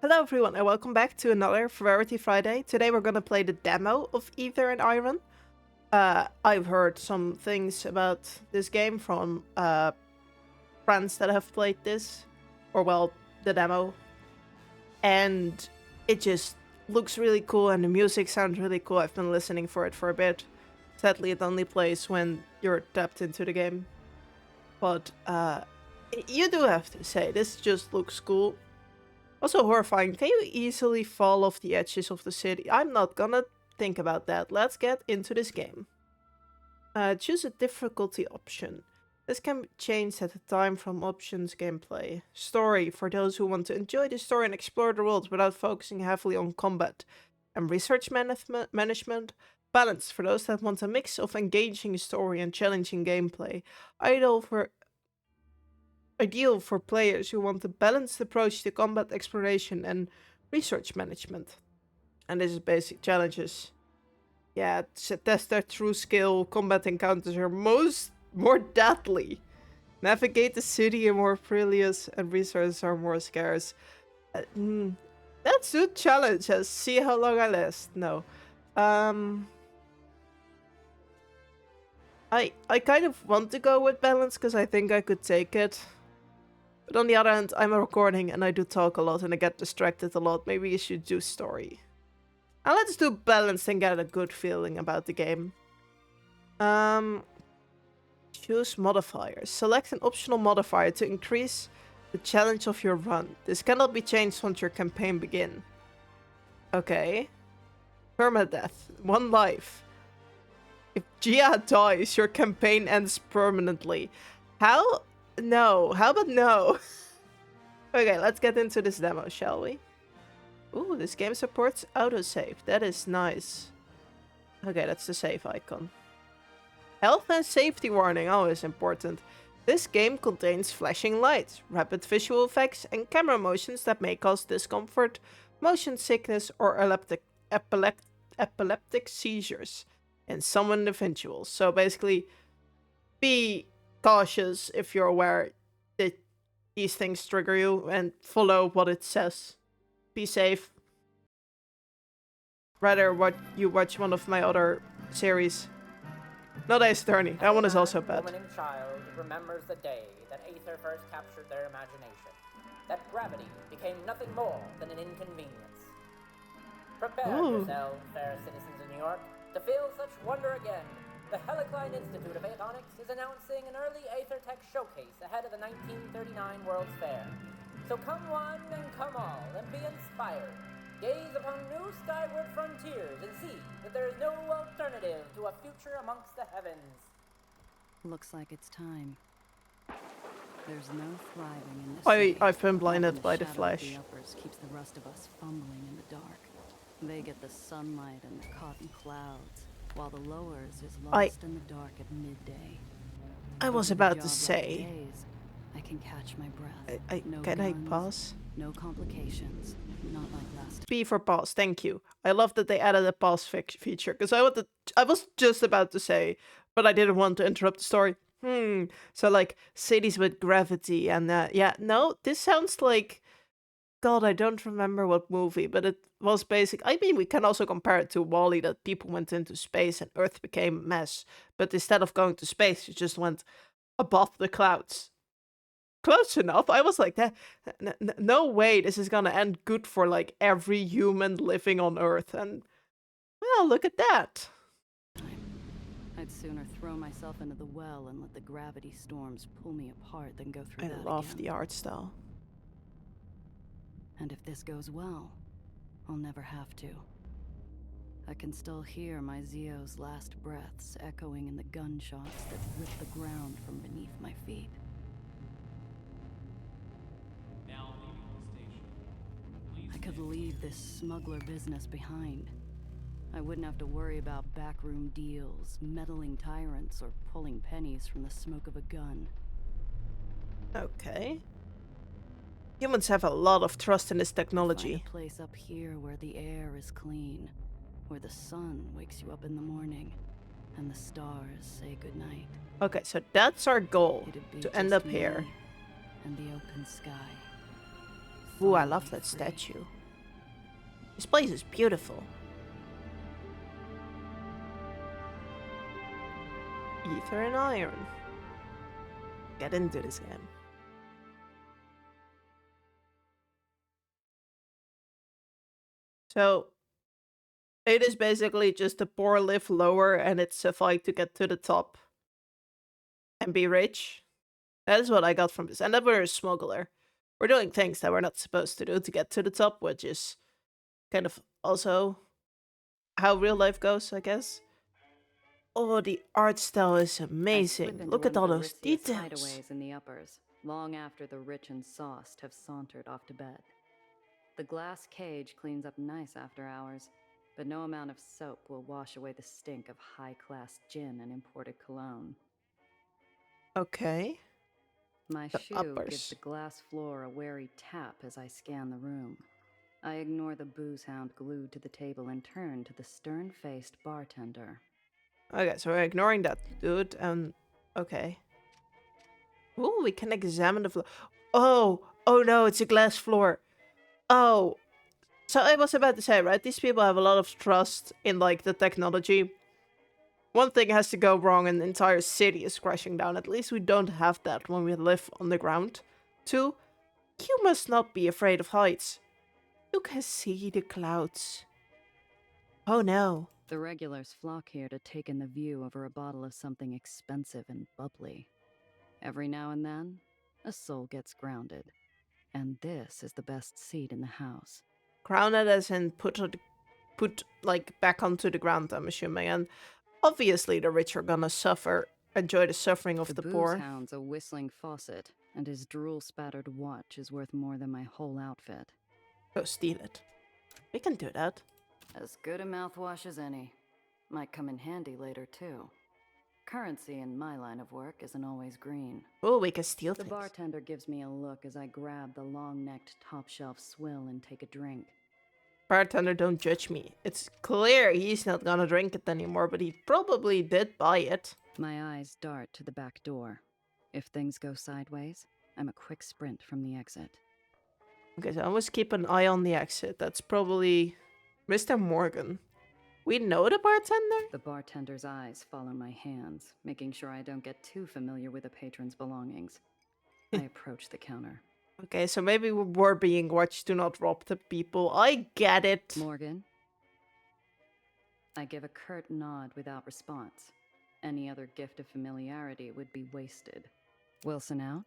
Hello everyone and welcome back to another Variety Friday. Today we're gonna play the demo of Aether and Iron. I've heard some things about this game from friends that have played this, or well, the demo. And it just looks really cool and the music sounds really cool. I've been listening for it for a bit. Sadly it only plays when you're tapped into the game. But you do have to say, this just looks cool. Also horrifying. Can you easily fall off the edges of the city? I'm not gonna think about that. Let's get into this game. Choose a difficulty option. This can be changed at a time from options gameplay. Story, for those who want to enjoy the story and explore the world without focusing heavily on combat. And research management. Balance, for those that want a mix of engaging story and challenging gameplay. Ideal for players who want a balanced approach to combat exploration and research management. And this is basic challenges. Yeah, test their true skill. Combat encounters are more deadly. Navigate the city in more perilous and resources are more scarce. That's a challenge. See how long I last. No. I kind of want to go with balance because I think I could take it. But on the other hand, I'm a recording and I do talk a lot and I get distracted a lot. Maybe you should do story. And let's do balance and get a good feeling about the game. Choose modifiers. Select an optional modifier to increase the challenge of your run. This cannot be changed once your campaign begins. Okay. Permadeath. 1 life. If Gia dies, your campaign ends permanently. How? No. How about no? Okay, let's get into this demo, shall we? Ooh, this game supports autosave. That is nice. Okay, that's the save icon. Health and safety warning, always important. This game contains flashing lights, rapid visual effects, and camera motions that may cause discomfort, motion sickness, or epileptic seizures in some individuals. So basically, be cautious if you're aware that these things trigger you and follow what it says. Be safe. Rather you watch one of my other series. Not Ace Attorney. That one is also bad. Woman and child remembers the day that Aether first captured their imagination. That gravity became nothing more than an inconvenience. Prepare yourselves, fair citizens of New York, to feel such wonder again. The Helicline Institute of Aethonics is announcing an early Aether Tech showcase ahead of the 1939 World's Fair. So come one and come all, and be inspired. Gaze upon new skyward frontiers and see that there is no alternative to a future amongst the heavens. Looks like it's time. There's no thriving in this city. I've been blinded by the flash. The uppers keeps the rest of us fumbling in the dark. They get the sunlight and the cotton clouds, while the lowers is lost in the dark at midday. I was about to say. I can catch my breath. Can I pause? No complications. Not like last time. P for pause. Thank you. I love that they added a pause feature because I was just about to say, but I didn't want to interrupt the story. So like cities with gravity and yeah, no, this sounds like, God, I don't remember what movie, but it was basic. I mean, we can also compare it to WALL-E, that people went into space and Earth became a mess, but instead of going to space, it just went above the clouds. Close enough. I was like, no way this is gonna end good for like every human living on Earth. And well, look at that. I'd sooner throw myself into the well and let the gravity storms pull me apart than go through that I love again. the art style. And if this goes well, I'll never have to. I can still hear my Zio's last breaths echoing in the gunshots that rip the ground from beneath my feet. I could leave this smuggler business behind. I wouldn't have to worry about backroom deals, meddling tyrants, or pulling pennies from the smoke of a gun. Okay. Humans have a lot of trust in this technology. Find a place up here where the air is clean, where the sun wakes you up in the morning, and the stars say goodnight. Okay, so that's our goal, to end up here. And the open sky. Ooh, I love that statue. This place is beautiful. Ether and Iron. Get into this game. So, it is basically just the poor live lower and it's a fight to get to the top and be rich. That is what I got from this. And then we're a smuggler. We're doing things that we're not supposed to do to get to the top, which is kind of also how real life goes, I guess. Oh, the art style is amazing. Look at all those details. Hideaways in the uppers, long after the rich and sauced have sauntered off to bed. The glass cage cleans up nice after hours, but no amount of soap will wash away the stink of high-class gin and imported cologne. Okay. My The shoe uppers. gives the glass floor a wary tap as I scan the room. I ignore the booze hound glued to the table and turn to the stern-faced bartender. Okay, so we're ignoring that dude, and okay. Oh, we can examine the floor. Oh no, it's a glass floor. Oh, so I was about to say, right? These people have a lot of trust in like the technology. One thing has to go wrong and the entire city is crashing down. At least we don't have that when we live on the ground. 2, you must not be afraid of heights. You can see the clouds. Oh no. The regulars flock here to take in the view over a bottle of something expensive and bubbly. Every now and then, a soul gets grounded. And this is the best seat in the house. Grounded as in put like back onto the ground, I'm assuming. And obviously the rich are gonna enjoy the suffering of the poor. booze hound's a whistling faucet, and his drool-spattered watch is worth more than my whole outfit. Go steal it. We can do that. As good a mouthwash as any. Might come in handy later, too. Currency in my line of work isn't always green. Oh, we can steal The things. bartender gives me a look as I grab the long-necked top-shelf swill and take a drink. Bartender, don't judge me. It's clear he's not gonna drink it anymore, but he probably did buy it. My eyes dart to the back door. If things go sideways, I'm a quick sprint from the exit. Okay, so I must keep an eye on the exit. That's probably Mr. Morgan. We know the bartender? The bartender's eyes follow my hands, making sure I don't get too familiar with a patron's belongings. I approach the counter. Okay, so maybe we're being watched. Do not rob the people. I get it. Morgan? I give a curt nod without response. Any other gift of familiarity would be wasted. Wilson out?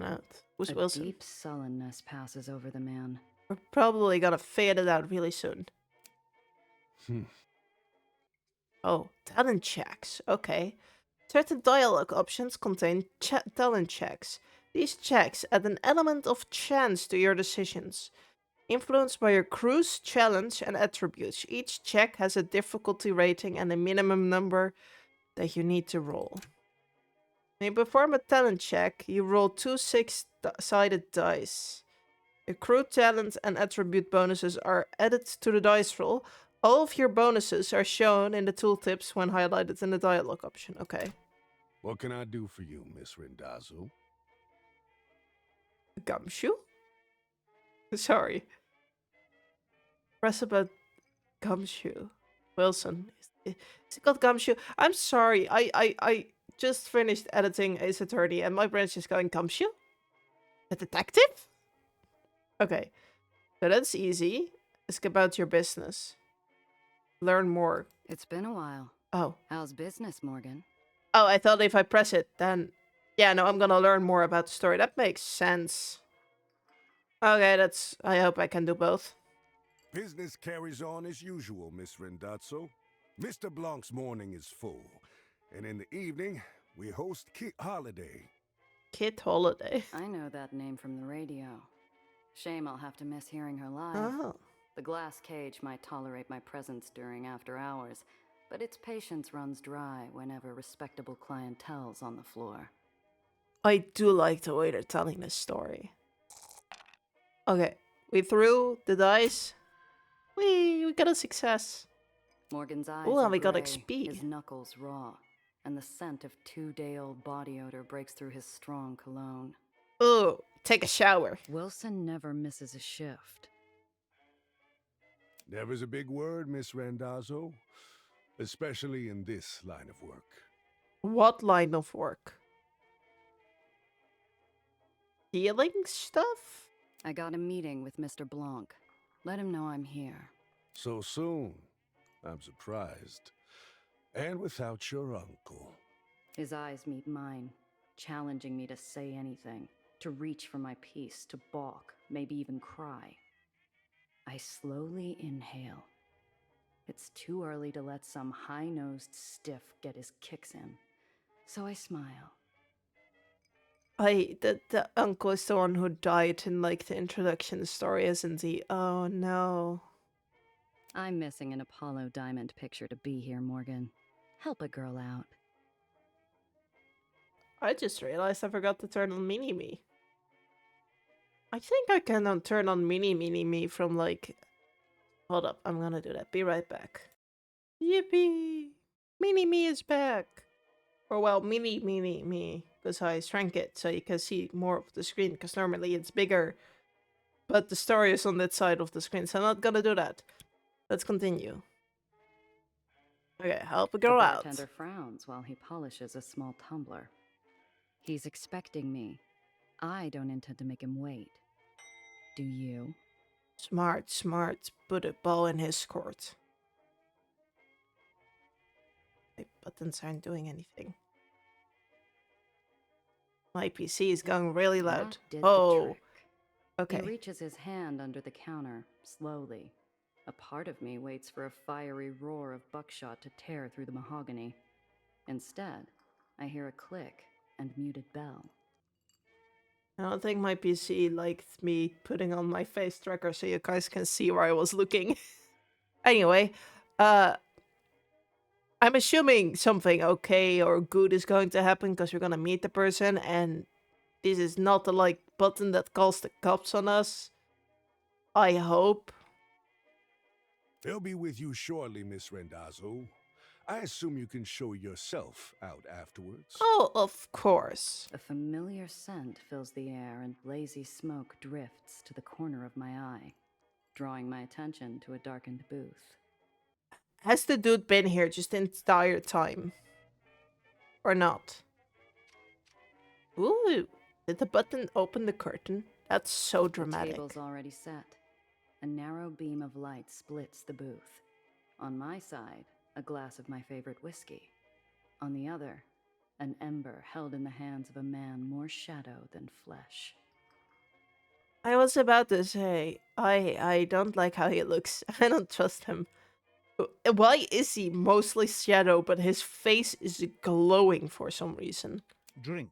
Out. Who's A Wilson? deep sullenness passes over the man. We're probably gonna fade it out really soon. Oh, talent checks. Okay. Certain dialogue options contain talent checks. These checks add an element of chance to your decisions. Influenced by your crew's challenge and attributes, each check has a difficulty rating and a minimum number that you need to roll. When you perform a talent check, you roll 2 6-sided dice. Your crew talent and attribute bonuses are added to the dice roll. All of your bonuses are shown in the tooltips when highlighted in the dialogue option. Okay. What can I do for you, Miss Rindazzo? Gumshoe? Sorry. Press about Gumshoe. Wilson. Is it called Gumshoe? I'm sorry. I just finished editing Ace Attorney and my brain's just going, Gumshoe? A detective? Okay. So that's easy. Ask about your business. Learn more. It's been a while. Oh. How's business, Morgan? Oh, I thought if I press it, then... Yeah, no, I'm gonna learn more about the story. That makes sense. Okay, that's... I hope I can do both. Business carries on as usual, Miss Rindazzo. Mr. Blanc's morning is full, and in the evening, we host Kit Holiday. Kit Holiday. I know that name from the radio. Shame I'll have to miss hearing her live. Oh. The glass cage might tolerate my presence during after hours, but its patience runs dry whenever respectable clientele's on the floor. I do like the way they're telling this story. Okay, we threw the dice. We got a success. Morgan's eyes Ooh, are and we got gray, XP. his knuckles raw, and the scent of 2-day-old body odor breaks through his strong cologne. Ooh, take a shower. Wilson never misses a shift. Never's a big word, Miss Randazzo, especially in this line of work. What line of work? Healing stuff? I got a meeting with Mr. Blanc. Let him know I'm here. So soon. I'm surprised. And without your uncle. His eyes meet mine, challenging me to say anything, to reach for my piece, to balk, maybe even cry. I slowly inhale. It's too early to let some high-nosed stiff get his kicks in, so I smile. The uncle is the one who died in like the introduction story, isn't he? Oh no. I'm missing an Apollo Diamond picture to be here, Morgan. Help a girl out. I just realized I forgot to turn on Mini Me. I think I can turn on Mini Me from like... Hold up, I'm gonna do that. Be right back. Yippee! Mini Me is back! Or well, Mini Me, because I shrank it so you can see more of the screen, because normally it's bigger. But the story is on that side of the screen, so I'm not gonna do that. Let's continue. Okay, help a girl The out. bartender frowns while he polishes a small tumbler. He's expecting me. I don't intend to make him wait. Do you? Smart. Put a ball in his court. My buttons aren't doing anything. My PC is going really loud. That did the Oh, trick. okay. He reaches his hand under the counter, slowly. A part of me waits for a fiery roar of buckshot to tear through the mahogany. Instead, I hear a click and muted bell. I don't think my PC liked me putting on my face tracker so you guys can see where I was looking. Anyway, I'm assuming something okay or good is going to happen because we're gonna meet the person, and this is not the like button that calls the cops on us. I hope. They'll be with you shortly, Miss Randazzo. I assume you can show yourself out afterwards. Oh, of course. A familiar scent fills the air and lazy smoke drifts to the corner of my eye, drawing my attention to a darkened booth. Has the dude been here just the entire time? Or not? Ooh, did the button open the curtain? That's so dramatic. The table's already set. A narrow beam of light splits the booth. On my side, a glass of my favorite whiskey. On the other, an ember held in the hands of a man more shadow than flesh. I was about to say, I don't like how he looks. I don't trust him. Why is he mostly shadow, but his face is glowing for some reason? Drink.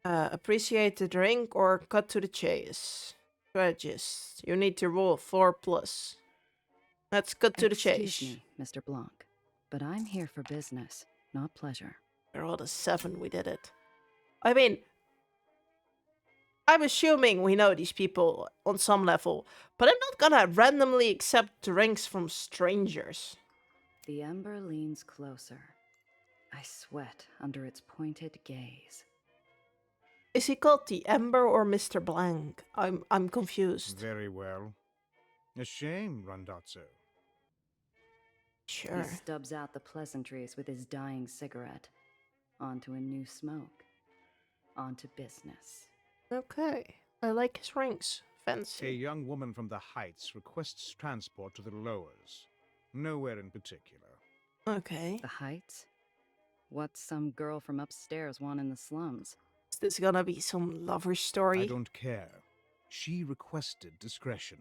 Appreciate the drink or cut to the chase. Strategist, you need to roll 4+. Let's cut to the chase. Excuse me, Mr. Blanc, but I'm here for business, not pleasure. I rolled a 7, we did it. I mean, I'm assuming we know these people on some level, but I'm not gonna randomly accept drinks from strangers. The ember leans closer. I sweat under its pointed gaze. Is he called the Ember or Mr. Blank? I'm confused. Very well. A shame, Randazzo. Sure. He stubs out the pleasantries with his dying cigarette. Onto a new smoke. Onto business. Okay. I like his rings. A Fancy. young woman from the Heights requests transport to the Lowers. Nowhere in particular. Okay. The Heights? What's some girl from upstairs want in the slums? Is this gonna be some lover story? I don't care. She requested discretion.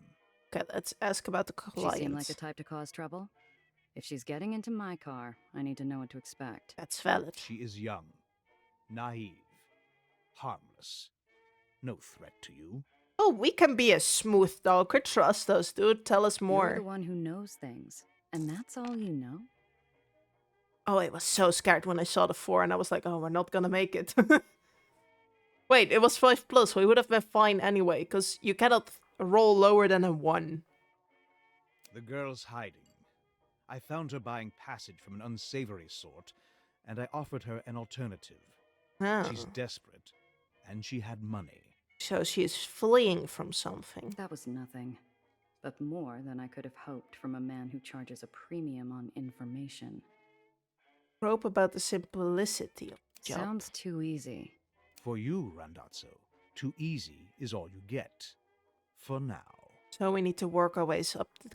Okay, let's ask about the She clients. seem like the type to cause trouble? If she's getting into my car, I need to know what to expect. That's valid. She is young, naive, harmless. No threat to you. Oh, we can be a smooth talker. Trust us, dude. Tell us You're more. the one who knows things, and that's all you know? Oh, I was so scared when I saw the 4 and I was like, oh, we're not gonna make it. Wait, it was 5+. We would have been fine anyway, because you cannot roll lower than a 1. The girl's hiding. I found her buying passage from an unsavory sort, and I offered her an alternative. Oh. She's desperate, and she had money. So she is fleeing from something. That was nothing. but more than I could have hoped from a man who charges a premium on information. Rope about the simplicity of the job. Sounds too easy. For you, Randazzo, too easy is all you get. For now. So we need to work our ways up the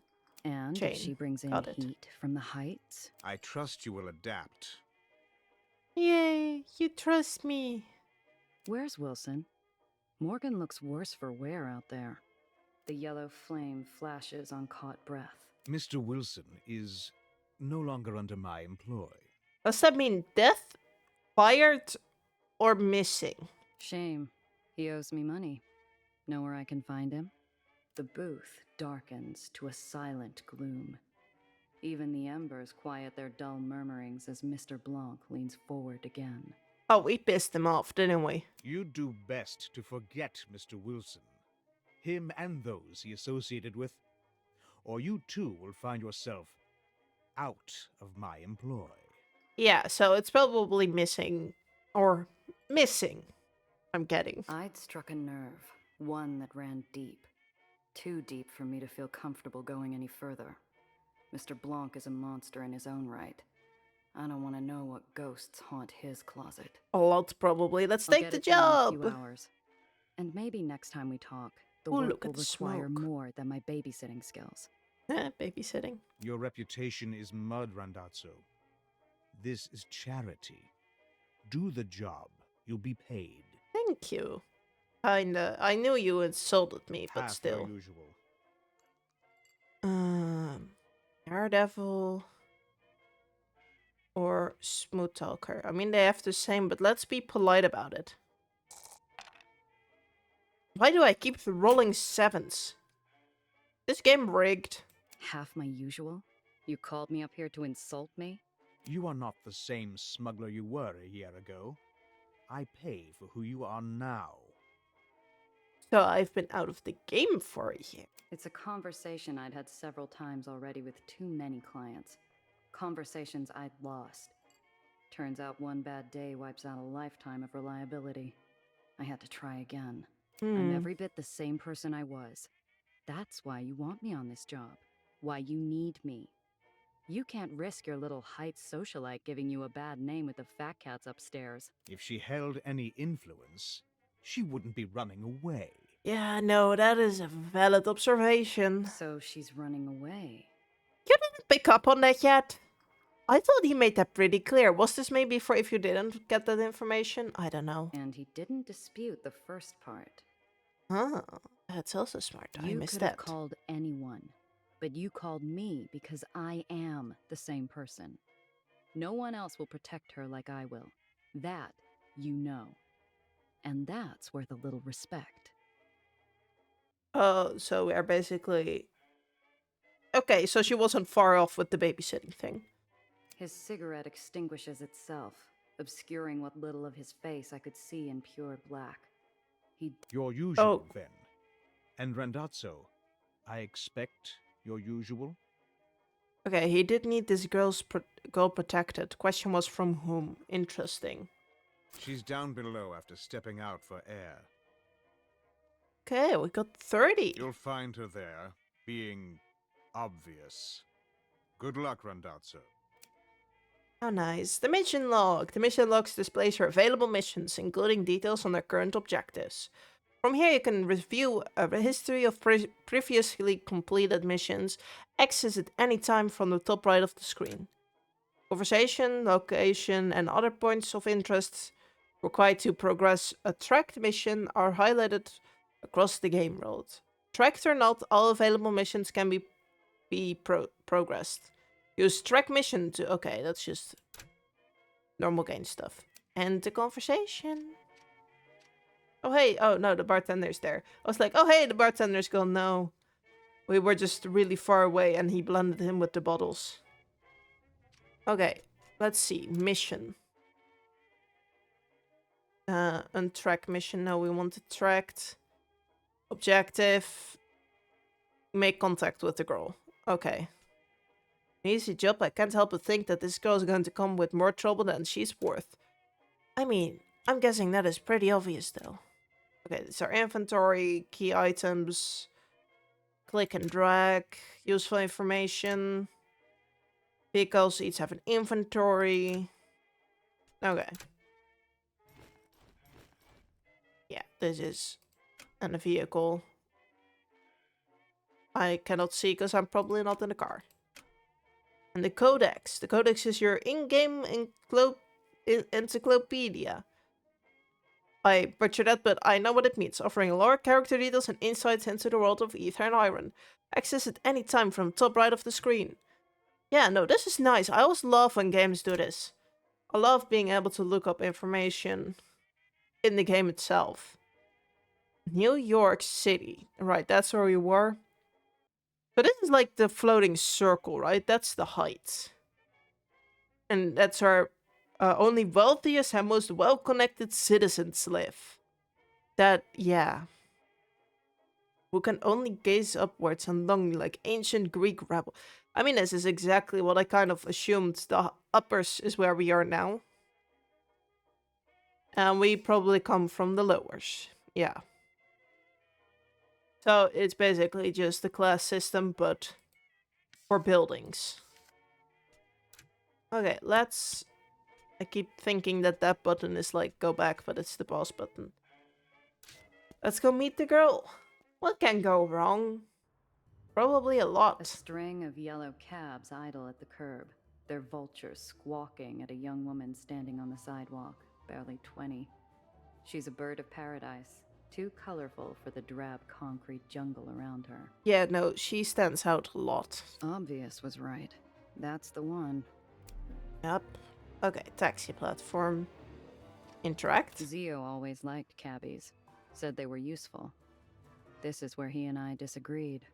And chain. if she brings in Got it. heat from the heights, I trust you will adapt. Yay, you trust me. where's Wilson? Morgan looks worse for wear out there. The yellow flame flashes on caught breath. Mr. Wilson is no longer under my employ. Does that mean death, fired, or missing? Shame. He owes me money. Know where I can find him? The booth darkens to a silent gloom. Even the embers quiet their dull murmurings as Mr. Blanc leans forward again. Oh, we pissed him off, didn't we? You'd do best to forget Mr. Wilson. Him and those he associated with. Or you too will find yourself out of my employ. Yeah, so it's probably missing. Or missing, I'm getting. I'd struck a nerve, one that ran deep. Too deep for me to feel comfortable going any further. Mr. Blanc is a monster in his own right. I don't want to know what ghosts haunt his closet. A lot, probably. Let's I'll take get the it done in a job. few hours. And maybe next time we talk, the Ooh, work look will at the require smoke. more than my babysitting skills. Babysitting. Your reputation is mud, Randazzo. This is charity. Do the job. You'll be paid. Thank you. Kinda. I knew you insulted me, but Half still. your usual. Daredevil. Or Smooth Talker. I mean, they have the same, but let's be polite about it. Why do I keep rolling sevens? This game rigged. Half my usual? You called me up here to insult me? You are not the same smuggler you were a year ago. I pay for who you are now. So I've been out of the game for a year. It's a conversation I'd had several times already with too many clients. Conversations I'd lost. Turns out one bad day wipes out a lifetime of reliability. I had to try again. I'm every bit the same person I was. That's why you want me on this job. Why you need me. You can't risk your little Heights socialite giving you a bad name with the fat cats upstairs. If she held any influence, she wouldn't be running away. Yeah, no, that is a valid observation. So she's running away. You didn't pick up on that yet? I thought he made that pretty clear. Was this maybe for if you didn't get that information? I don't know. And he didn't dispute the first part. Oh, that's also smart. I You missed could that. have called anyone, but you called me because I am the same person. No one else will protect her like I will. That you know. And that's worth a little respect. Oh, so we are basically... Okay, so she wasn't far off with the babysitting thing. His cigarette extinguishes itself, obscuring what little of his face I could see in pure black. Your usual, Oh. then. And Randazzo, I expect your usual? Okay, he did need this girl protected. Question was from whom? Interesting. She's down below after stepping out for air. Okay, we got 30. You'll find her there, being obvious. Good luck, Randazzo. Oh, nice. The mission log. The mission logs displays your available missions, including details on their current objectives. From here, you can review a history of previously completed missions. Access at any time from the top right of the screen. Conversation, location, and other points of interest required to progress a tracked mission are highlighted across the game world. Tracked or not, all available missions can be progressed. Use track mission to... Okay, that's just normal game stuff. End the conversation. Oh, hey. Oh, no, the bartender's there. I was like, oh, hey, the bartender's gone. No. We were just really far away and he blended him with the bottles. Okay, let's see. Mission. Untrack mission. No, we want it tracked. Objective. Make contact with the girl. Okay. Easy job. I can't help but think that this girl is going to come with more trouble than she's worth. I mean, I'm guessing that is pretty obvious though. Okay, it's our inventory, key items, click and drag. Useful information. Vehicles each have an inventory. Okay. Yeah, this is a vehicle. I cannot see because I'm probably not in the car. And the codex. The codex is your in-game encyclopedia. I butchered that, but I know what it means. Offering lore, character details, and insights into the world of Aether and Iron. Access at any time from top right of the screen. Yeah, no, this is nice. I always love when games do this. I love being able to look up information in the game itself. New York City. Right, that's where we were. So this is like the floating circle, right? That's the height. And that's where only wealthiest and most well-connected citizens live. That, yeah. Who can only gaze upwards and long like ancient Greek rebel. I mean, this is exactly what I kind of assumed. The uppers is where we are now. And we probably come from the lowers. Yeah. So it's basically just the class system, but for buildings. Okay, let's... I keep thinking that that button is like go back, but it's the pause button. Let's go meet the girl. What can go wrong? Probably a lot. A string of yellow cabs idle at the curb, their vultures squawking at a young woman standing on the sidewalk, barely 20. She's a bird of paradise, too colorful for the drab concrete jungle around her. Yeah, no, she stands out a lot. Obvious was right. That's the one. Yep. Okay, taxi platform. Interact. Zio always liked cabbies, said they were useful. This is where he and I disagreed.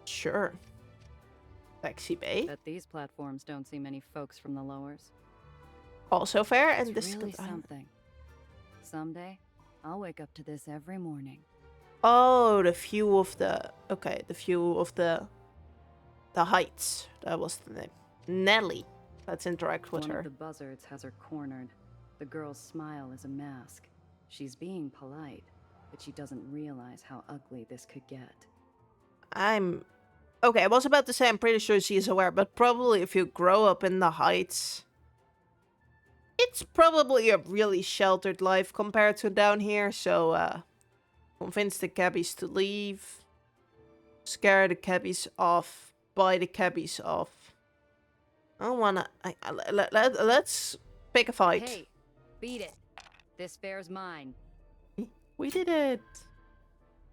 Sure. Taxi bay. But these platforms don't see many folks from the lowers. Also fair, and It's this really something. Someday, I'll wake up to this every morning. Oh, the view of the... Okay, the view of the heights. That was the name. Nelly. Let's interact with One her. of the buzzards has her cornered. The girl's smile is a mask. She's being polite, but she doesn't realize how ugly this could get. Okay, I was about to say I'm pretty sure she's aware, but probably if you grow up in the heights... It's probably a really sheltered life compared to down here, so, convince the cabbies to leave. Scare the cabbies off. Buy the cabbies off. I don't wanna... let's pick a fight. Hey, beat it. This fare's mine. We did it.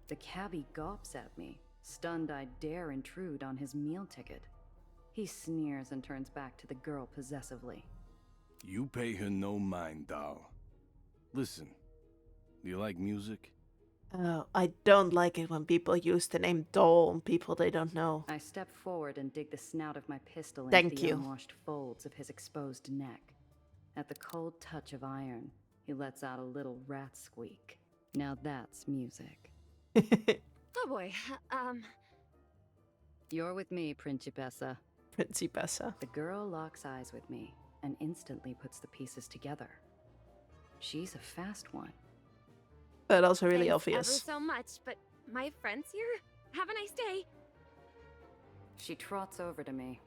The cabbie gawps at me, stunned I dare intrude on his meal ticket. He sneers and turns back to the girl possessively. You pay her no mind, doll. Listen, do you like music? Oh, I don't like it when people use the name doll on people they don't know. I step forward and dig the snout of my pistol into Thank the you. unwashed folds of his exposed neck. At the cold touch of iron, he lets out a little rat squeak. Now that's music. Oh boy, You're with me, Principessa. Principessa. The girl locks eyes with me and instantly puts the pieces together. She's a fast one. But also really thanks obvious. ever so much, but my friend's here. Have a nice day. She trots over to me.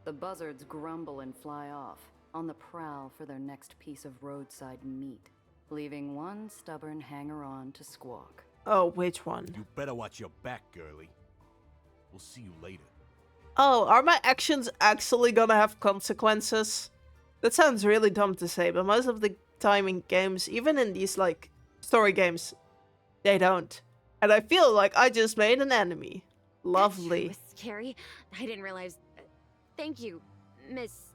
The buzzards grumble and fly off, on the prowl for their next piece of roadside meat, leaving one stubborn hanger-on to squawk. Oh, which one? You better watch your back, girlie. We'll see you later. Oh, are my actions actually gonna have consequences? That sounds really dumb to say, but most of the time in games, even in these, like, story games, they don't. And I feel like I just made an enemy. Lovely. That sure was scary. I didn't realize. Thank you, Miss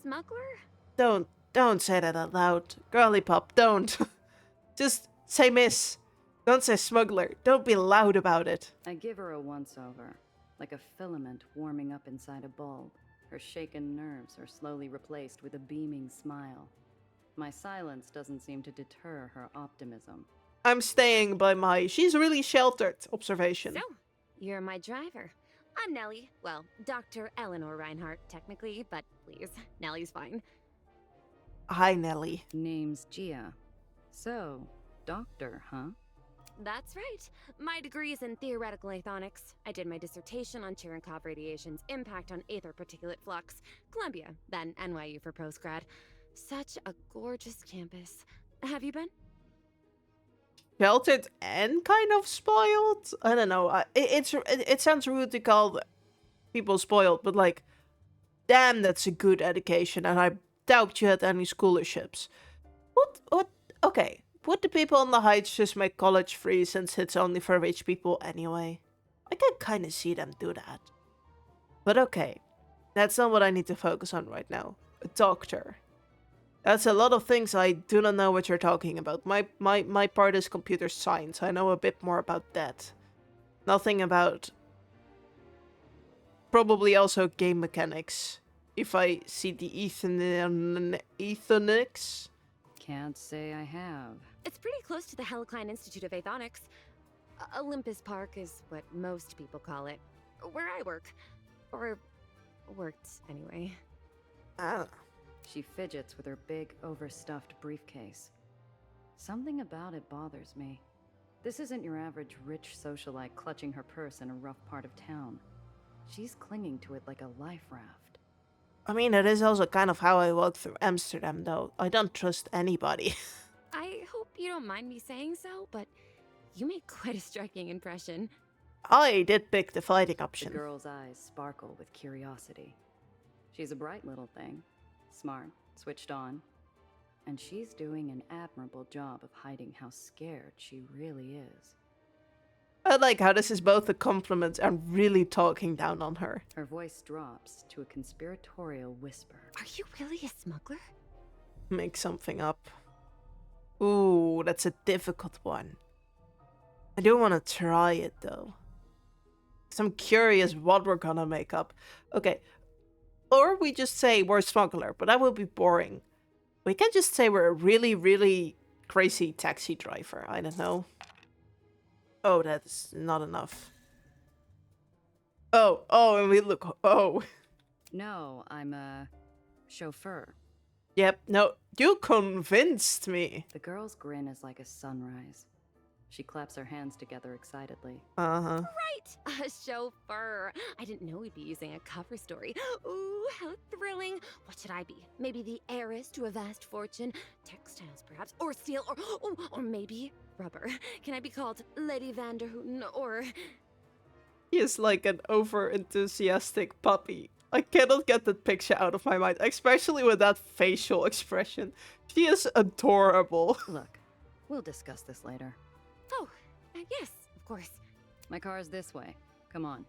Smuggler? Don't say that out loud. Girly pop, don't. Just say miss. Don't say smuggler. Don't be loud about it. I give her a once-over, like a filament warming up inside a bulb. Her shaken nerves are slowly replaced with a beaming smile. My silence doesn't seem to deter her optimism. I'm staying by my she's really sheltered observation. So, you're my driver. I'm Nellie. Well, Dr. Eleanor Reinhardt, technically, but please, Nellie's fine. Hi, Nelly. Name's Gia. So, doctor, huh? That's right. My degree is in theoretical aethonics. I did my dissertation on Cherenkov radiation's impact on aether particulate flux. Columbia, then NYU for postgrad. Such a gorgeous campus. Have you been? Sheltered and kind of spoiled? I don't know. It sounds rude to call people spoiled, but like, damn, that's a good education, and I doubt you had any scholarships. What? Okay, would the people on the Heights just make college free since it's only for rich people anyway? I can kind of see them do that. But okay, that's not what I need to focus on right now. A doctor. That's a lot of things I do not know what you're talking about. My part is computer science. I know a bit more about that. Nothing about... Probably also game mechanics. If I see the Ethonics. Can't say I have. It's pretty close to the Helicline Institute of Aethonics. Olympus Park is what most people call it. Where I work. Or worked, anyway. Ah. She fidgets with her big, overstuffed briefcase. Something about it bothers me. This isn't your average rich socialite clutching her purse in a rough part of town. She's clinging to it like a life raft. I mean, it is also kind of how I walk through Amsterdam, though. I don't trust anybody. I hope you don't mind me saying so, but you make quite a striking impression. I did pick the fighting The option. girl's eyes sparkle with curiosity. She's a bright little thing. Smart, switched on. And she's doing an admirable job of hiding how scared she really is. I like how this is both a compliment and really talking down on her. Her voice drops to a conspiratorial whisper. Are you really a smuggler? Make something up. Ooh, that's a difficult one. I do want to try it, though. 'Cause I'm curious what we're gonna make up. Okay. Or we just say we're a smuggler, but that would be boring. We can just say we're a really, really crazy taxi driver. I don't know. Oh, that's not enough. Oh, and we look... Oh. No, I'm a chauffeur. Yep, no, you convinced me. The girl's grin is like a sunrise. She claps her hands together excitedly. Uh-huh. Right! A chauffeur. I didn't know we'd be using a cover story. Ooh, how thrilling. What should I be? Maybe the heiress to a vast fortune? Textiles, perhaps? Or steel? Or maybe rubber? Can I be called Lady Vanderhooten? Or... He is like an over-enthusiastic puppy. I cannot get that picture out of my mind, especially with that facial expression. She is adorable. Look, we'll discuss this later. Oh, yes, of course. My car's this way. Come on.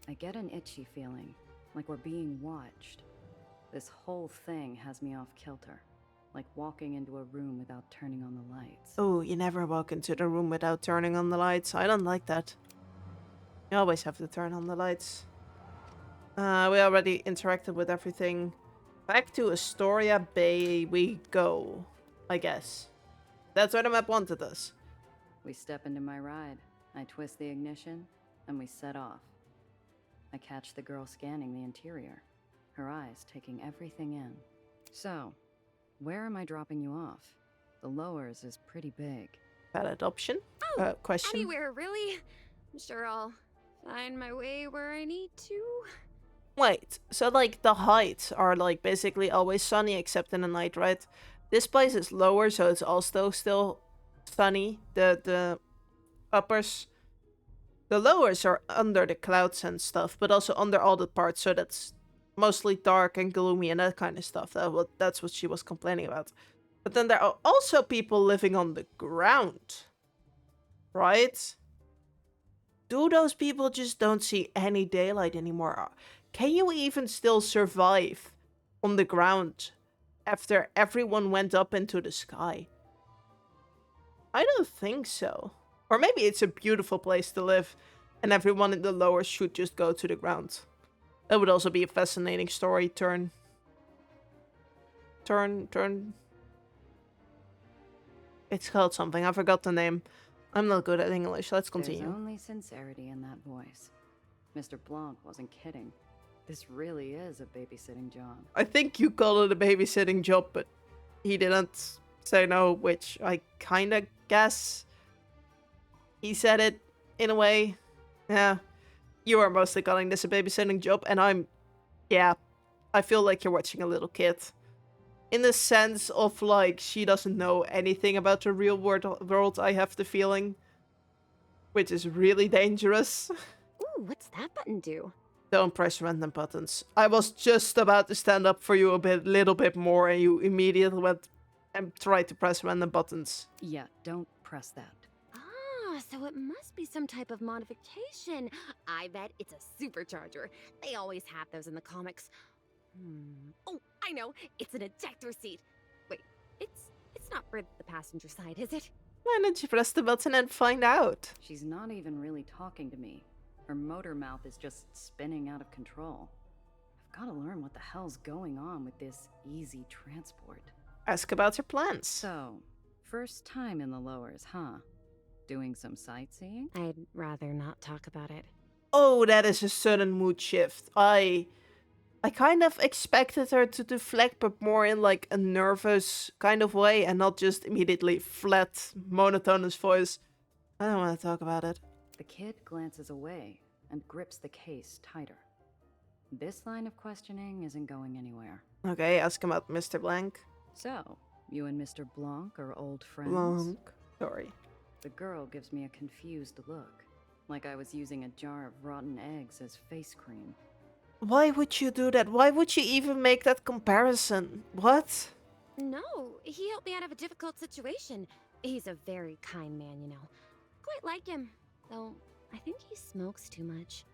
I get an itchy feeling, like we're being watched. This whole thing has me off kilter, like walking into a room without turning on the lights. Oh, you never walk into the room without turning on the lights. I don't like that. You always have to turn on the lights. We already interacted with everything. Back to Astoria Bay we go, I guess. That's where the map wanted us. We step into my ride. I twist the ignition, and we set off. I catch the girl scanning the interior, her eyes taking everything in. So, where am I dropping you off? The lowers is pretty big. Valid option? Oh, Question? anywhere, really? I'm sure I'll find my way where I need to. Wait, so like the heights are like basically always sunny except in the night, right? This place is lower, so it's also still sunny. The uppers. The lowers are under the clouds and stuff, but also under all the parts, so that's mostly dark and gloomy and that kind of stuff. That's what she was complaining about. But then there are also people living on the ground, right? Do those people just don't see any daylight anymore? Can you even still survive on the ground after everyone went up into the sky? I don't think so. Or maybe it's a beautiful place to live and everyone in the lower should just go to the ground. That would also be a fascinating story. Turn. It's called something. I forgot the name. I'm not good at English. Let's continue. There's only sincerity in that voice. Mr. Blanc wasn't kidding. This really is a babysitting job. I think you call it a babysitting job, but he didn't say no, which I kind of guess. he said it in a way. Yeah. You are mostly calling this a babysitting job, and yeah, I feel like you're watching a little kid. In the sense of, like, she doesn't know anything about the real world, I have the feeling. Which is really dangerous. Ooh, what's that button do? Don't press random buttons. I was just about to stand up for you little bit more, and you immediately went and tried to press random buttons. Yeah, don't press that. Ah, so it must be some type of modification. I bet it's a supercharger. They always have those in the comics. Oh, I know. It's an ejector seat. Wait, it's not for the passenger side, is it? Why don't you press the button and find out? She's not even really talking to me. Her motor mouth is just spinning out of control. I've got to learn what the hell's going on with this easy transport. Ask about your plans. So, first time in the lowers, huh? Doing some sightseeing? I'd rather not talk about it. Oh, that is a sudden mood shift. I kind of expected her to deflect, but more in like a nervous kind of way, and not just immediately flat, monotonous voice. I don't want to talk about it. The kid glances away and grips the case tighter. This line of questioning isn't going anywhere. Okay, ask him about Mr. Blank. So, you and Mr. Blanc are old friends? Blanc. Sorry. The girl gives me a confused look, like I was using a jar of rotten eggs as face cream. Why would you do that? Why would you even make that comparison? What? No, he helped me out of a difficult situation. He's a very kind man, you know. Quite like him, though I think he smokes too much.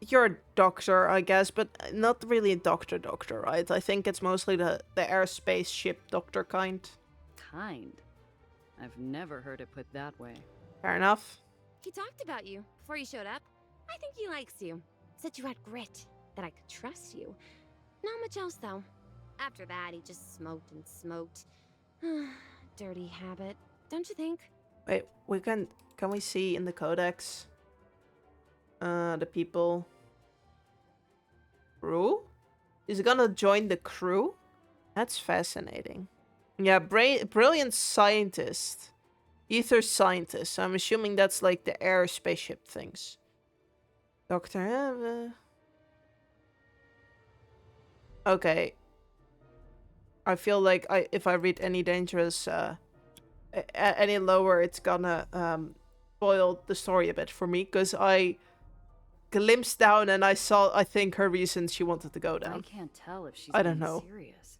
You're a doctor, I guess, but not really a doctor, right? I think it's mostly the airspace ship doctor kind. Kind? I've never heard it put that way. Fair enough. He talked about you before you showed up. I think he likes you. Said you had grit, that I could trust you. Not much else, though. After that, he just smoked and smoked. Dirty habit, don't you think? Wait, can we see in the codex? The people. Crew? Is he gonna join the crew? That's fascinating. Yeah, brilliant scientist. Ether scientist. I'm assuming that's like the air spaceship things. Doctor. Okay. I feel like if I read any dangerous, any lower, it's gonna spoil the story a bit for me, because I glimpsed down and I think her reason she wanted to go down. I can't tell if she's I don't being know. serious.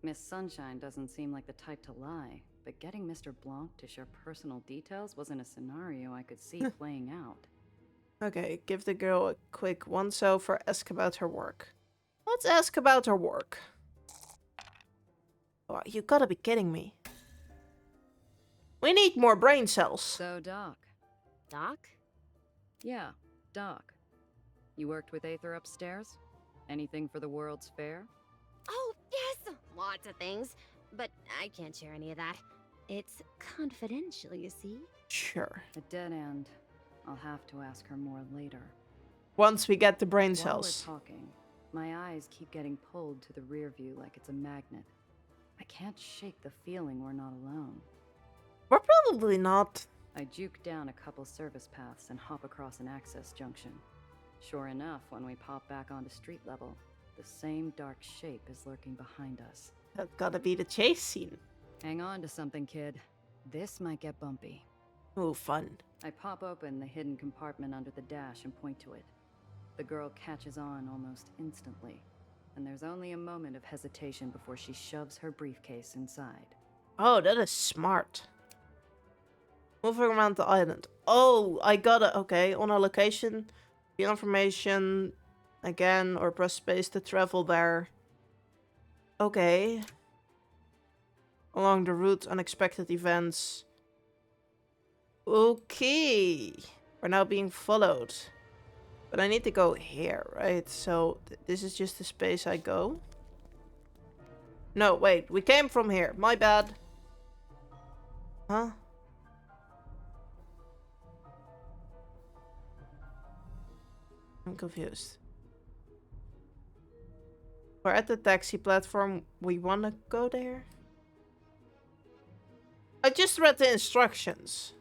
Miss Sunshine doesn't seem like the type to lie, but getting Mr. Blanc to share personal details wasn't a scenario I could see playing out. Okay, give the girl a quick once-over, ask about her work. Let's ask about her work. Oh, you gotta be kidding me. We need more brain cells. So, Doc. Doc? Yeah, Doc. You worked with Aether upstairs? Anything for the World's Fair? Oh, yes! Lots of things. But I can't share any of that. It's confidential, you see? Sure. A dead end. I'll have to ask her more later. Once we get the brain While cells. we're talking, my eyes keep getting pulled to the rear view like it's a magnet. I can't shake the feeling we're not alone. We're probably not. I juke down a couple service paths and hop across an access junction. Sure enough, when we pop back onto street level, the same dark shape is lurking behind us. That's gotta be the chase scene. Hang on to something, kid. This might get bumpy. Ooh, fun. I pop open the hidden compartment under the dash and point to it. The girl catches on almost instantly, and there's only a moment of hesitation before she shoves her briefcase inside. Oh, that is smart. Moving around the island. Oh, I gotta... Okay, on our location, the information again, or press space to travel there. Okay. Along the route, unexpected events. Okay. We're now being followed. But I need to go here, right? So, this is just the space I go. No, wait. We came from here. My bad. Huh? I'm confused. We're at the taxi platform. We wanna go there? I just read the instructions.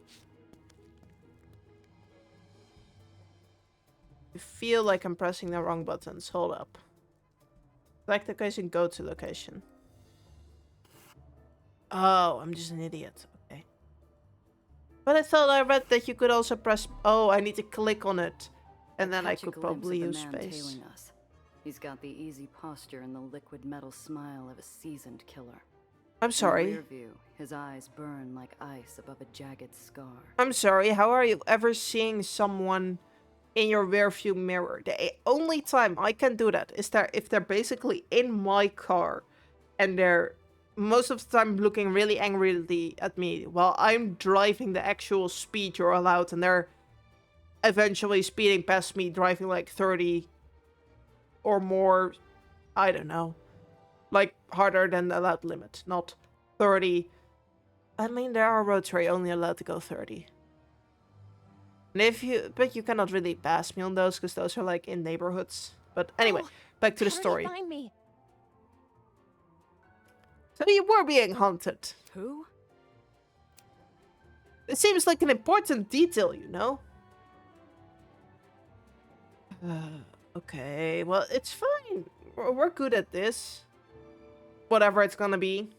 I feel like I'm pressing the wrong buttons. Hold up. Select location, go to location. Oh, I'm just an idiot. Okay. But I thought I read that you could also press... Oh, I need to click on it. And then I Catch a could glimpse probably of the use man space. tailing us. He's got the easy posture and the liquid metal smile of a seasoned killer. I'm In sorry. the rear view, his eyes burn like ice above a jagged scar. I'm sorry. How are you ever seeing someone in your rearview mirror? The only time I can do that is that if they're basically in my car and they're most of the time looking really angrily at me while I'm driving the actual speed you're allowed, and they're eventually speeding past me, driving like 30 or more. I don't know. Like harder than the allowed limit, not 30. I mean, there are roads where you're only allowed to go 30. And but you cannot really pass me on those because those are like in neighborhoods. But anyway, back to the story. Find me. So you were being hunted. Who? It seems like an important detail, you know? Okay, well, it's fine. We're good at this. Whatever it's gonna be.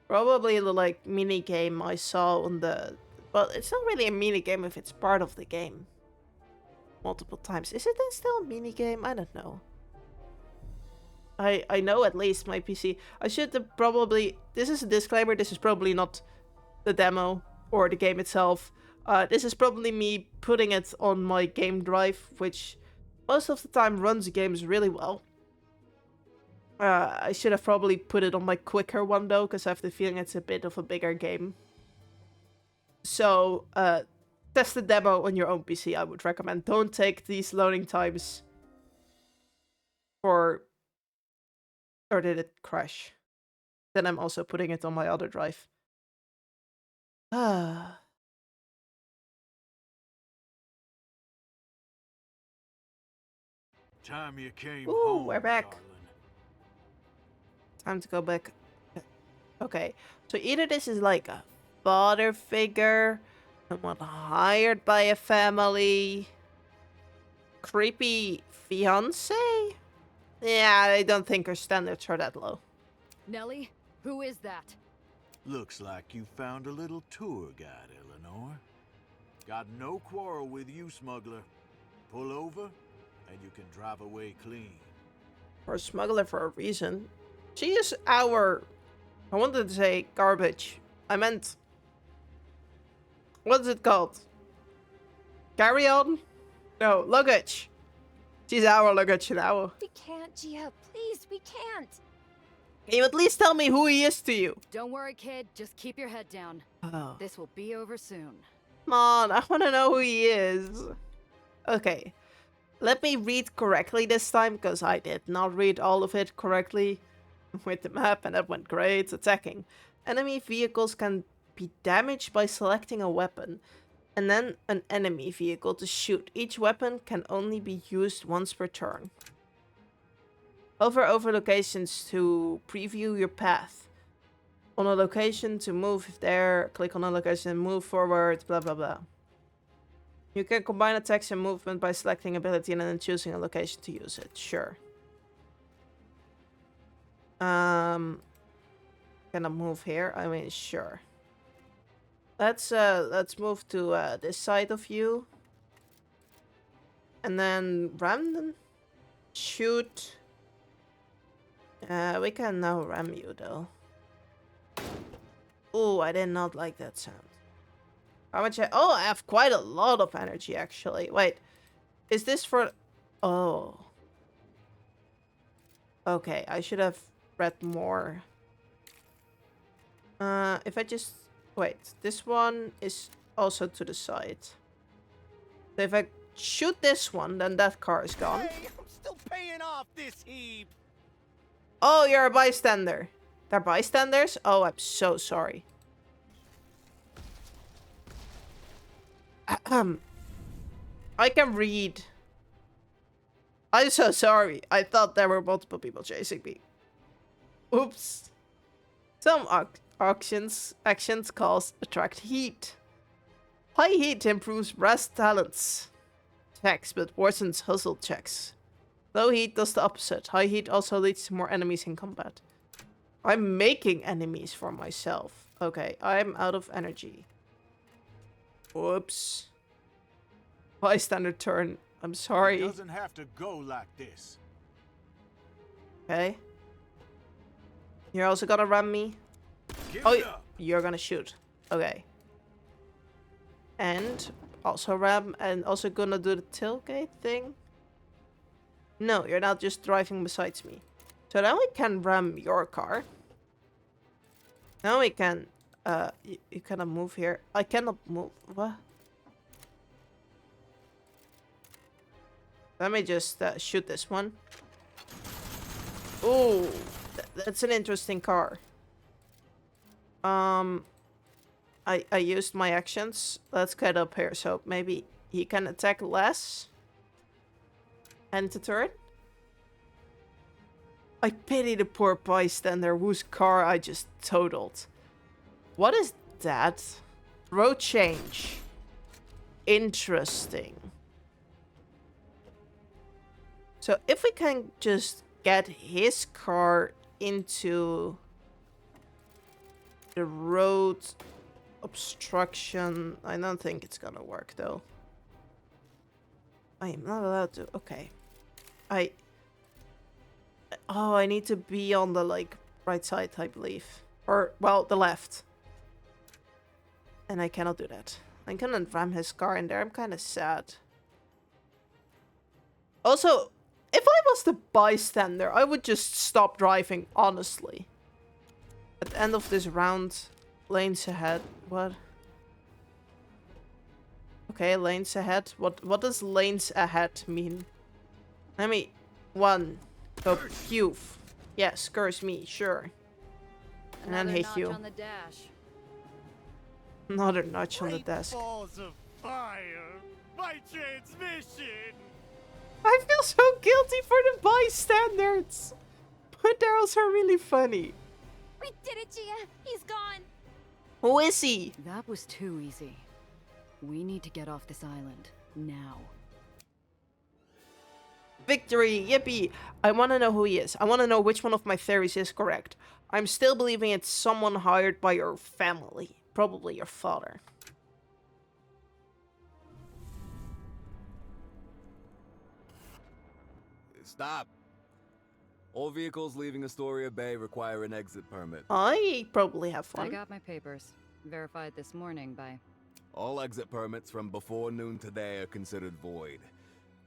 Probably the, like, mini-game I saw on the... Well, it's not really a mini-game if it's part of the game. Multiple times. Is it then still a mini-game? I don't know. I know at least my PC... I should have probably... This is a disclaimer. This is probably not the demo or the game itself. This is probably me putting it on my game drive, which most of the time runs games really well. I should have probably put it on my quicker one though, because I have the feeling it's a bit of a bigger game. So, test the demo on your own PC, I would recommend. Don't take these loading times for... Or did it crash? Then I'm also putting it on my other drive. Ah. Time you came Ooh, home, we're back. darling. Time to go back. Okay, so either this is like a father figure, someone hired by a family, creepy fiance? Yeah, I don't think her standards are that low. Nellie, who is that? Looks like you found a little tour guide, Eleanor. Got no quarrel with you, smuggler. Pull over, and you can drive away clean. For a smuggler for a reason. She is our... I wanted to say garbage. I meant... What's it called? Carry-on? No, luggage. She's our luggage now. We can't, Gia. Please, we can't. Can you at least tell me who he is to you? Don't worry, kid. Just keep your head down. Oh. This will be over soon. Come on, I want to know who he is. Okay. Let me read correctly this time, because I did not read all of it correctly with the map, and that went great. Attacking. Enemy vehicles can be damaged by selecting a weapon, and then an enemy vehicle to shoot. Each weapon can only be used once per turn. Hover over locations to preview your path. On a location to move there, click on a location and move forward, blah blah blah. You can combine attacks and movement by selecting ability and then choosing a location to use it. Sure. Can I move here? I mean, sure. Let's move to this side of you. And then random shoot. We can now ram you though. Oh, I did not like that sound. How much oh, I have quite a lot of energy actually. Wait. Is this for... Oh. Okay, I should have read more. If I just... Wait, this one is also to the side. So if I shoot this one, then that car is gone. Hey, I'm still paying off this heap. Oh, you're a bystander. They're bystanders? Oh, I'm so sorry. I can read. I'm so sorry. I thought there were multiple people chasing me. Oops. Some actions cause attract heat. High heat improves brass talents. attacks, but worsens hustle checks. Low heat does the opposite. High heat also leads to more enemies in combat. I'm making enemies for myself. Okay, I'm out of energy. Whoops. Bystander turn. I'm sorry. It doesn't have to go like this. Okay. You're also gonna ram me? Give Oh, it up. you're gonna shoot. Okay. And also ram, and also gonna do the tailgate thing? No, you're not just driving besides me. So now we can ram your car. Now we can, you cannot move here. I cannot move. What? Let me just shoot this one. Ooh, that's an interesting car. I used my actions. Let's get up here, so maybe he can attack less. And the turret. I pity the poor bystander whose car I just totaled. What is that? Road change. Interesting. So if we can just get his car into the road obstruction, I don't think it's gonna work though. I am not allowed to. Okay. Oh, I need to be on the like right side, I believe. Or well, the left. And I cannot do that. I cannot ram his car in there. I'm kind of sad. Also, if I was the bystander, I would just stop driving, honestly. At the end of this round, lanes ahead. What? Okay, lanes ahead. What does lanes ahead mean? Let me... One. Go phew. Yes, curse me, sure. And then hit you. On the dash. Another notch on the desk. Balls of fire. My transmission. I feel so guilty for the bystanders. But they're also really funny. We did it, Gia. He's gone. Who is he? That was too easy. We need to get off this island. Now. Victory, yippee. I want to know who he is. I want to know which one of my theories is correct. I'm still believing it's someone hired by your family. Probably your father. Stop. All vehicles leaving Astoria Bay require an exit permit. I probably have fun. I got my papers. Verified this morning by... All exit permits from before noon today are considered void.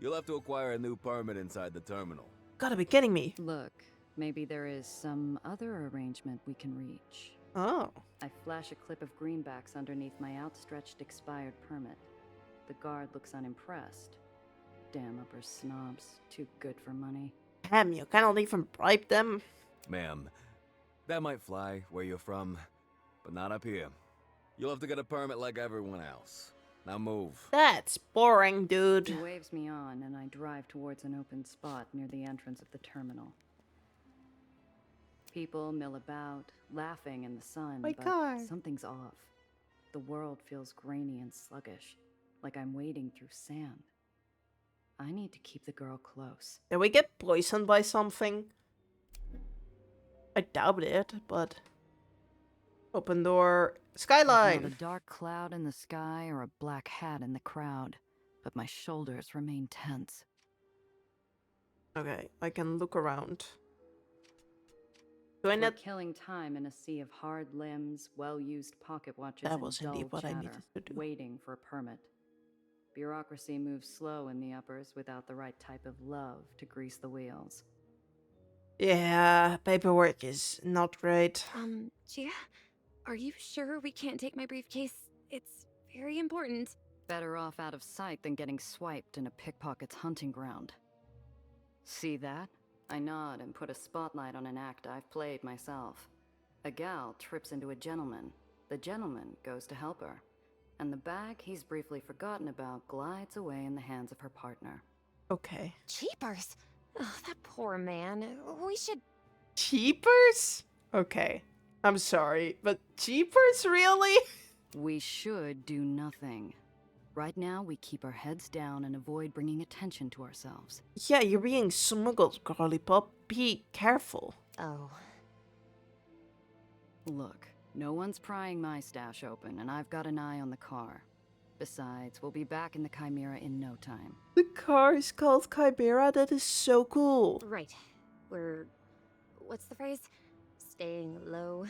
You'll have to acquire a new permit inside the terminal. Gotta be kidding me. Look, maybe there is some other arrangement we can reach. Oh. I flash a clip of greenbacks underneath my outstretched expired permit. The guard looks unimpressed. Damn upper snobs, too good for money. Damn, you cannot even bribe them. Ma'am, that might fly where you're from, but not up here. You'll have to get a permit like everyone else. Now move. That's boring, dude. He waves me on, and I drive towards an open spot near the entrance of the terminal. People mill about, laughing in the sun, My but car. something's off. The world feels grainy and sluggish, like I'm wading through sand. I need to keep the girl close. Did we get poisoned by something? I doubt it, but... Open door. Not a Skyline! dark cloud in the sky or a black hat in the crowd, but my shoulders remain tense. Okay, I can look around. Do I We're not... killing time in a sea of hard limbs, well-used pocket watches, That and was dull indeed what I chatter, needed to do. waiting for a permit. Bureaucracy moves slow in the uppers without the right type of love to grease the wheels. Yeah, paperwork is not great. Gia? Are you sure we can't take my briefcase? It's very important. Better off out of sight than getting swiped in a pickpocket's hunting ground. See that? I nod and put a spotlight on an act I've played myself. A gal trips into a gentleman. The gentleman goes to help her. And the bag he's briefly forgotten about glides away in the hands of her partner. Okay. Jeepers! Oh, that poor man. We should... Cheapers? Okay. I'm sorry, but cheapers, really? We should do nothing. Right now, we keep our heads down and avoid bringing attention to ourselves. Yeah, you're being smuggled, Girly Pop. Be careful. Oh. Look, no one's prying my stash open, and I've got an eye on the car. Besides, we'll be back in the Chimera in no time. The car is called Chimera? That is so cool. Right. We're... what's the phrase? Staying low.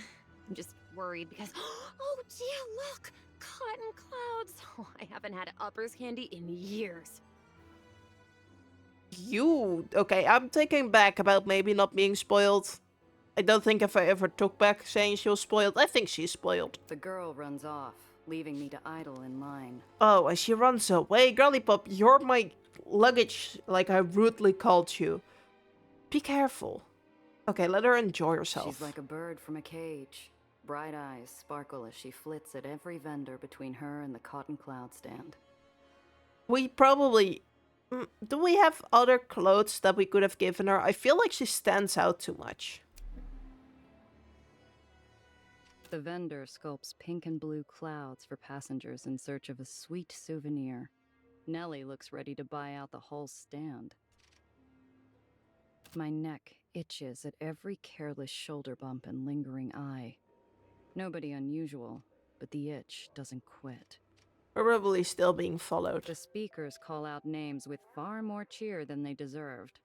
I'm just worried because... oh dear, look! Cotton clouds! Oh, I haven't had uppers candy in years. Okay, I'm taking back about maybe not being spoiled. I don't think if I ever took back saying she was spoiled. I think she's spoiled. The girl runs off, leaving me to idle in line. Oh, and she runs away. Girly Pop, you're my luggage, like I rudely called you. Be careful. Okay, let her enjoy herself. She's like a bird from a cage. Bright eyes sparkle as she flits at every vendor between her and the cotton cloud stand. We probably... do we have other clothes that we could have given her? I feel like she stands out too much. The vendor sculpts pink and blue clouds for passengers in search of a sweet souvenir. Nellie looks ready to buy out the whole stand. My neck itches at every careless shoulder bump and lingering eye. Nobody unusual, but the itch doesn't quit. Probably still being followed. The speakers call out names with far more cheer than they deserved.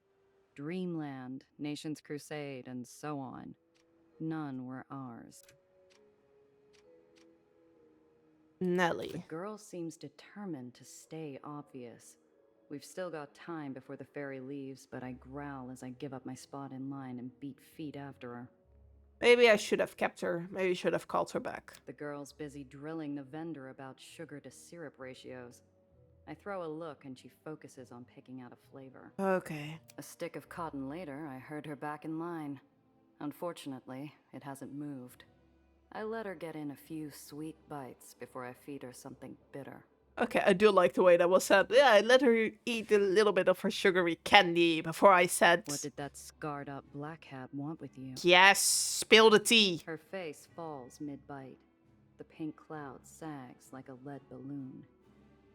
Dreamland, Nation's Crusade, and so on. None were ours. Nellie. The girl seems determined to stay obvious. We've still got time before the ferry leaves, but I growl as I give up my spot in line and beat feet after her. Maybe I should have kept her. Maybe I should have called her back. The girl's busy drilling the vendor about sugar to syrup ratios. I throw a look and she focuses on picking out a flavor. Okay. A stick of cotton later, I heard her back in line. Unfortunately, it hasn't moved. I let her get in a few sweet bites before I feed her something bitter. Okay, I do like the way that was said. Yeah, I let her eat a little bit of her sugary candy before I said... What did that scarred-up black hat want with you? Yes, spill the tea. Her face falls mid-bite. The pink cloud sags like a lead balloon.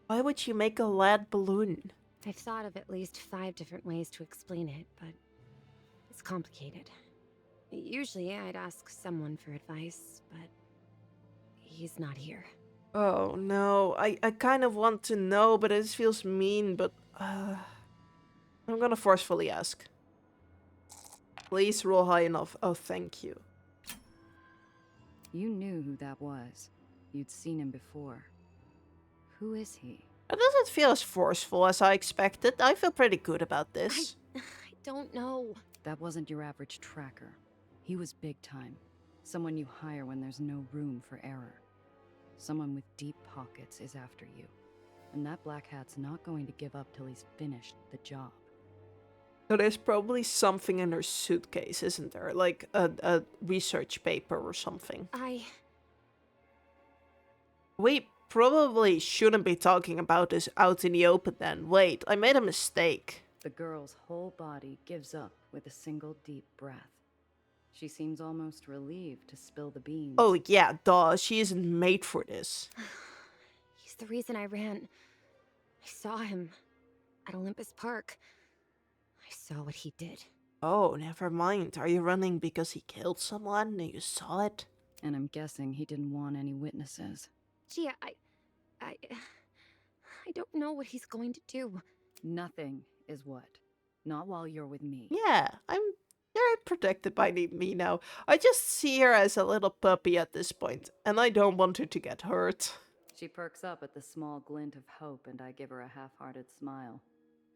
Why would you make a lead balloon? I've thought of at least 5 different ways to explain it, but it's complicated. Usually I'd ask someone for advice, but he's not here. Oh no, I kind of want to know, but it feels mean, but I'm gonna forcefully ask. Please roll high enough. Oh, thank you. You knew who that was. You'd seen him before. Who is he? It doesn't feel as forceful as I expected. I feel pretty good about this. I don't know. That wasn't your average tracker. He was big time. Someone you hire when there's no room for error. Someone with deep pockets is after you. And that black hat's not going to give up till he's finished the job. So there's probably something in her suitcase, isn't there? Like a research paper or something. We probably shouldn't be talking about this out in the open then. Wait, I made a mistake. The girl's whole body gives up with a single deep breath. She seems almost relieved to spill the beans. Oh yeah, duh. She isn't made for this. He's the reason I ran. I saw him at Olympus Park. I saw what he did. Oh, never mind. Are you running because he killed someone and you saw it? And I'm guessing he didn't want any witnesses. Gee, I don't know what he's going to do. Nothing is what. Not while you're with me. Yeah, I'm very protected by me now. I just see her as a little puppy at this point, and I don't want her to get hurt. She perks up at the small glint of hope, and I give her a half-hearted smile.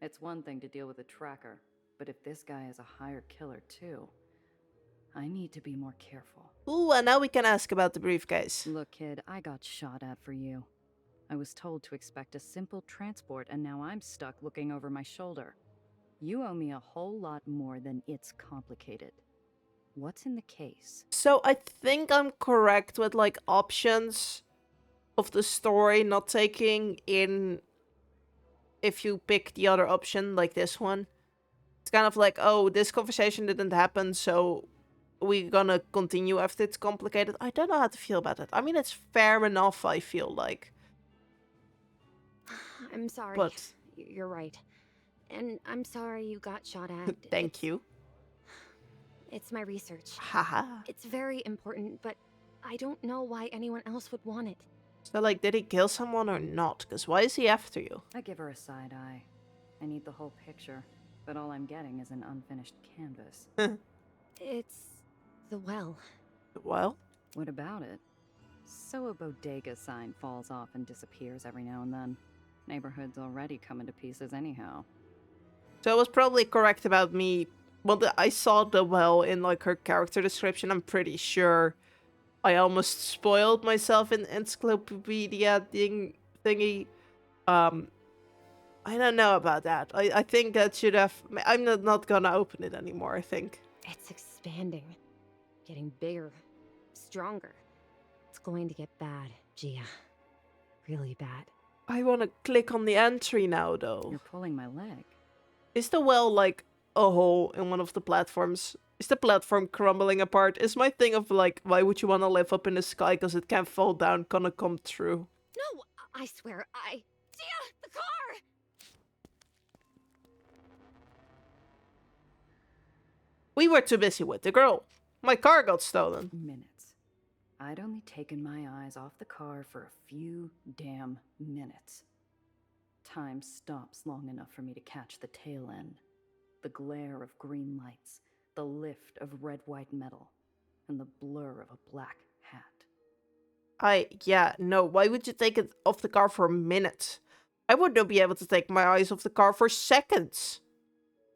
It's one thing to deal with a tracker, but if this guy is a hired killer too, I need to be more careful. Ooh, and now we can ask about the briefcase. Look, kid, I got shot at for you. I was told to expect a simple transport, and now I'm stuck looking over my shoulder. You owe me a whole lot more than it's complicated. What's in the case? So I think I'm correct with like options of the story not taking in if you pick the other option, like this one. It's kind of like, oh, this conversation didn't happen, so we're gonna continue after it's complicated. I don't know how to feel about it. I mean, it's fair enough, I feel like. I'm sorry. But You're right. And I'm sorry you got shot at. thank you. It's my research. Haha. It's very important, but I don't know why anyone else would want it. So, like, did he kill someone or not? Because why is he after you? I give her a side eye. I need the whole picture, but all I'm getting is an unfinished canvas. It's the well. Well, What about it? So a bodega sign falls off and disappears every now and then. Neighborhood's already coming to pieces anyhow. so I was probably correct about me. Well, I saw the well in like her character description. I'm pretty sure I almost spoiled myself in encyclopedia thingy. I don't know about that. I think that should have. I'm not gonna open it anymore. I think. It's expanding. Getting bigger. Stronger. It's going to get bad, Gia. Really bad. I want to click on the entry now, though. You're pulling my leg. Is the well like a hole in one of the platforms? Is the platform crumbling apart? Is my thing of like, why would you want to live up in the sky because it can't fall down gonna come true? No, I swear, Gia, the car! We were too busy with the girl. My car got stolen. Minutes. I'd only taken my eyes off the car for a few damn minutes. Time stops long enough for me to catch the tail end. The glare of green lights, the lift of red-white metal, and the blur of a black hat. Yeah, no, why would you take it off the car for a minute? I would not be able to take my eyes off the car for seconds.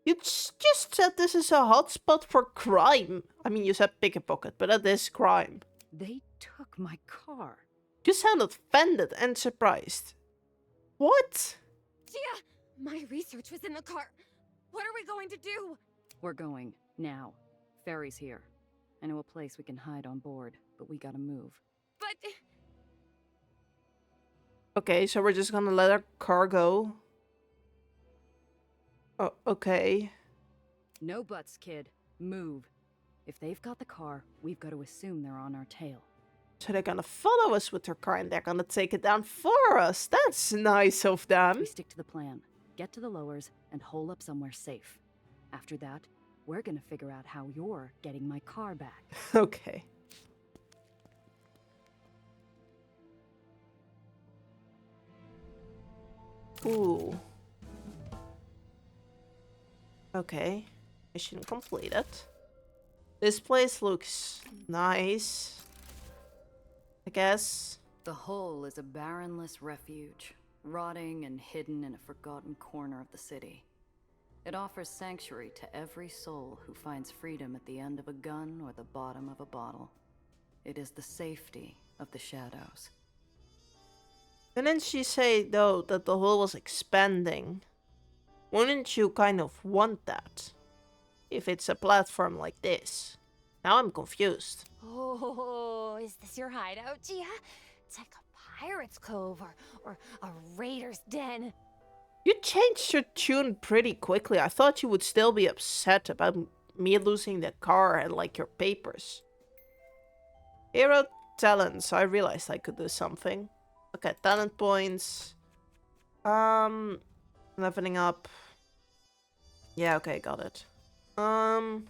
You just said this is a hotspot for crime. I mean, you said pick a pocket, but that is crime. They took my car. You sound offended and surprised. What? Gia, my research was in the car. What are we going to do? We're going, now. Ferry's here. I know a place we can hide on board, but we gotta move. But... Okay, so we're just gonna let our car go. Oh, okay. No buts, kid. Move. If they've got the car, we've got to assume they're on our tail. So they're gonna follow us with their car and they're gonna take it down for us. That's nice of them. We stick to the plan. Get to the lowers and hole up somewhere safe. After that, we're gonna figure out how you're getting my car back. Okay. Ooh. Okay. Mission completed. This place looks nice, I guess. The hole is a barrenless refuge, rotting and hidden in a forgotten corner of the city. It offers sanctuary to every soul who finds freedom at the end of a gun or the bottom of a bottle. It is the safety of the shadows. Didn't she say, though, that the hole was expanding? Wouldn't you kind of want that? If it's a platform like this. Now I'm confused. Oh, is this your hideout, Gia? It's like a pirate's cove or a raider's den. You changed your tune pretty quickly. I thought you would still be upset about me losing the car and like your papers. Hero talents. I realized I could do something. Okay, talent points. Leveling up. Yeah, okay, got it. I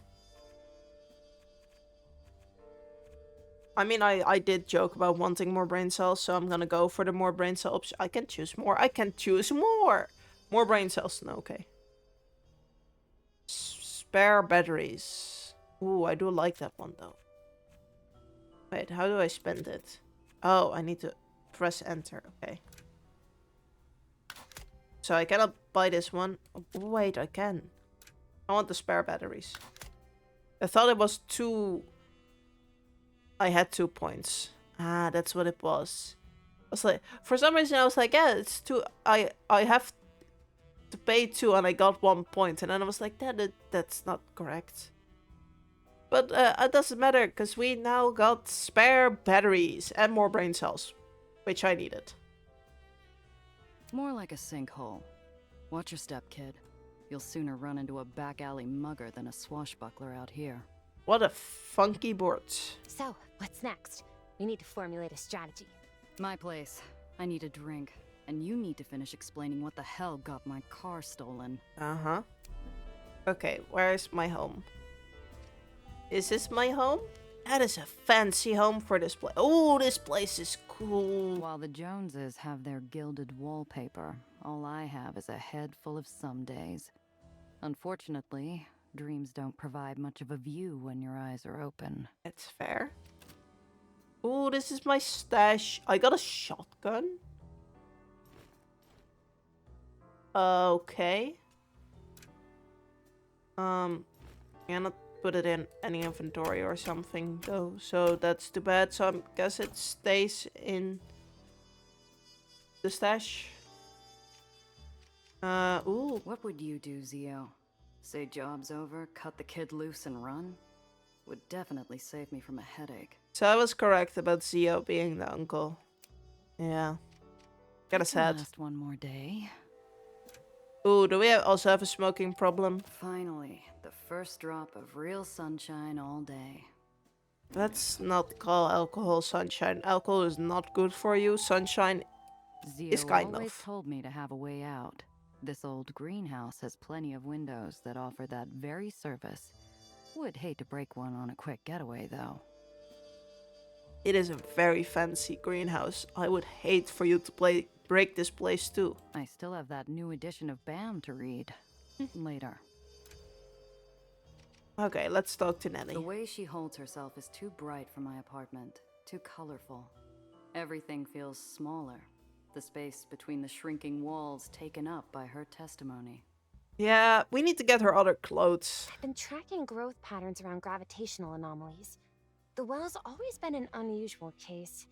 mean, I did joke about wanting more brain cells, so I'm gonna go for the more brain cell option. I can choose more. I can choose more. More brain cells. No, okay. Spare batteries. Ooh, I do like that one, though. Wait, how do I spend it? Oh, I need to press enter. Okay. So I cannot buy this one. Oh, wait, I can. I want the spare batteries. I thought it was 2... I had 2 points. Ah, that's what it was. I was like, for some reason I was like, yeah, it's 2. I have to pay 2 and I got 1 point. And then I was like, that's not correct. But it doesn't matter because we now got spare batteries and more brain cells, which I needed. More like a sinkhole. Watch your step, kid. You'll sooner run into a back alley mugger than a swashbuckler out here. What a funky board. So, what's next? We need to formulate a strategy. My place. I need a drink. And you need to finish explaining what the hell got my car stolen. Uh-huh. Okay, where's my home? Is this my home? That is a fancy home for this place. Oh, this place is cool. While the Joneses have their gilded wallpaper, all I have is a head full of some days. Unfortunately, dreams don't provide much of a view when your eyes are open. That's fair. Oh, this is my stash. I got a shotgun. Okay. Cannot put it in any inventory or something though, so that's too bad. So I guess it stays in the stash. Ooh. What would you do, Zio? Say job's over, cut the kid loose and run? Would definitely save me from a headache. So I was correct about Zio being the uncle. Yeah. Kinda sad. Last one more day. Ooh, do we also have a smoking problem? Finally, the first drop of real sunshine all day. Let's not call alcohol sunshine. Alcohol is not good for you. Sunshine Zio is kind always of. told me to have a way out. This old greenhouse has plenty of windows that offer that very service. Would hate to break one on a quick getaway, though. It is a very fancy greenhouse. I would hate for you to break this place too. I still have that new edition of BAM to read. Later. Okay, let's talk to Nanny. The way she holds herself is too bright for my apartment. Too colorful. Everything feels smaller. The space between the shrinking walls taken up by her testimony. Yeah, we need to get her other clothes. I've been tracking growth patterns around gravitational anomalies. The well's always been an unusual case.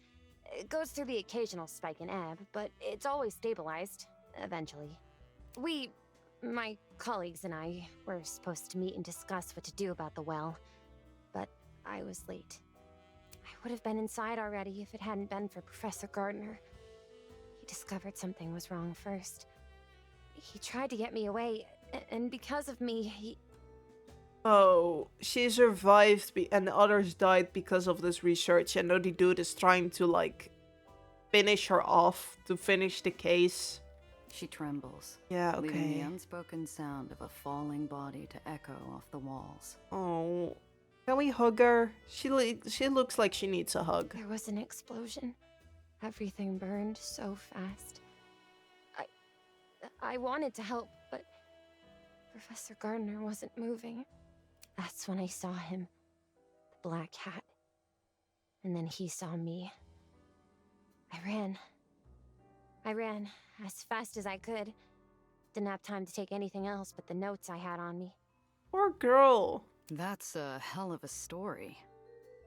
It goes through the occasional spike and ebb, but it's always stabilized, eventually. My colleagues and I, were supposed to meet and discuss what to do about the well, but I was late. I would have been inside already if it hadn't been for Professor Gardner. He discovered something was wrong first. He tried to get me away, and because of me, he... Oh, she survived and the others died because of this research, and now the dude is trying to, like, finish her off to finish the case. She trembles. Yeah, okay. Leaving the unspoken sound of a falling body to echo off the walls. Oh, can we hug her? She looks like she needs a hug. There was an explosion. Everything burned so fast. I wanted to help, but Professor Gardner wasn't moving. That's when I saw him. The black hat. And then he saw me. I ran as fast as I could. Didn't have time to take anything else but the notes I had on me. Poor girl. That's a hell of a story.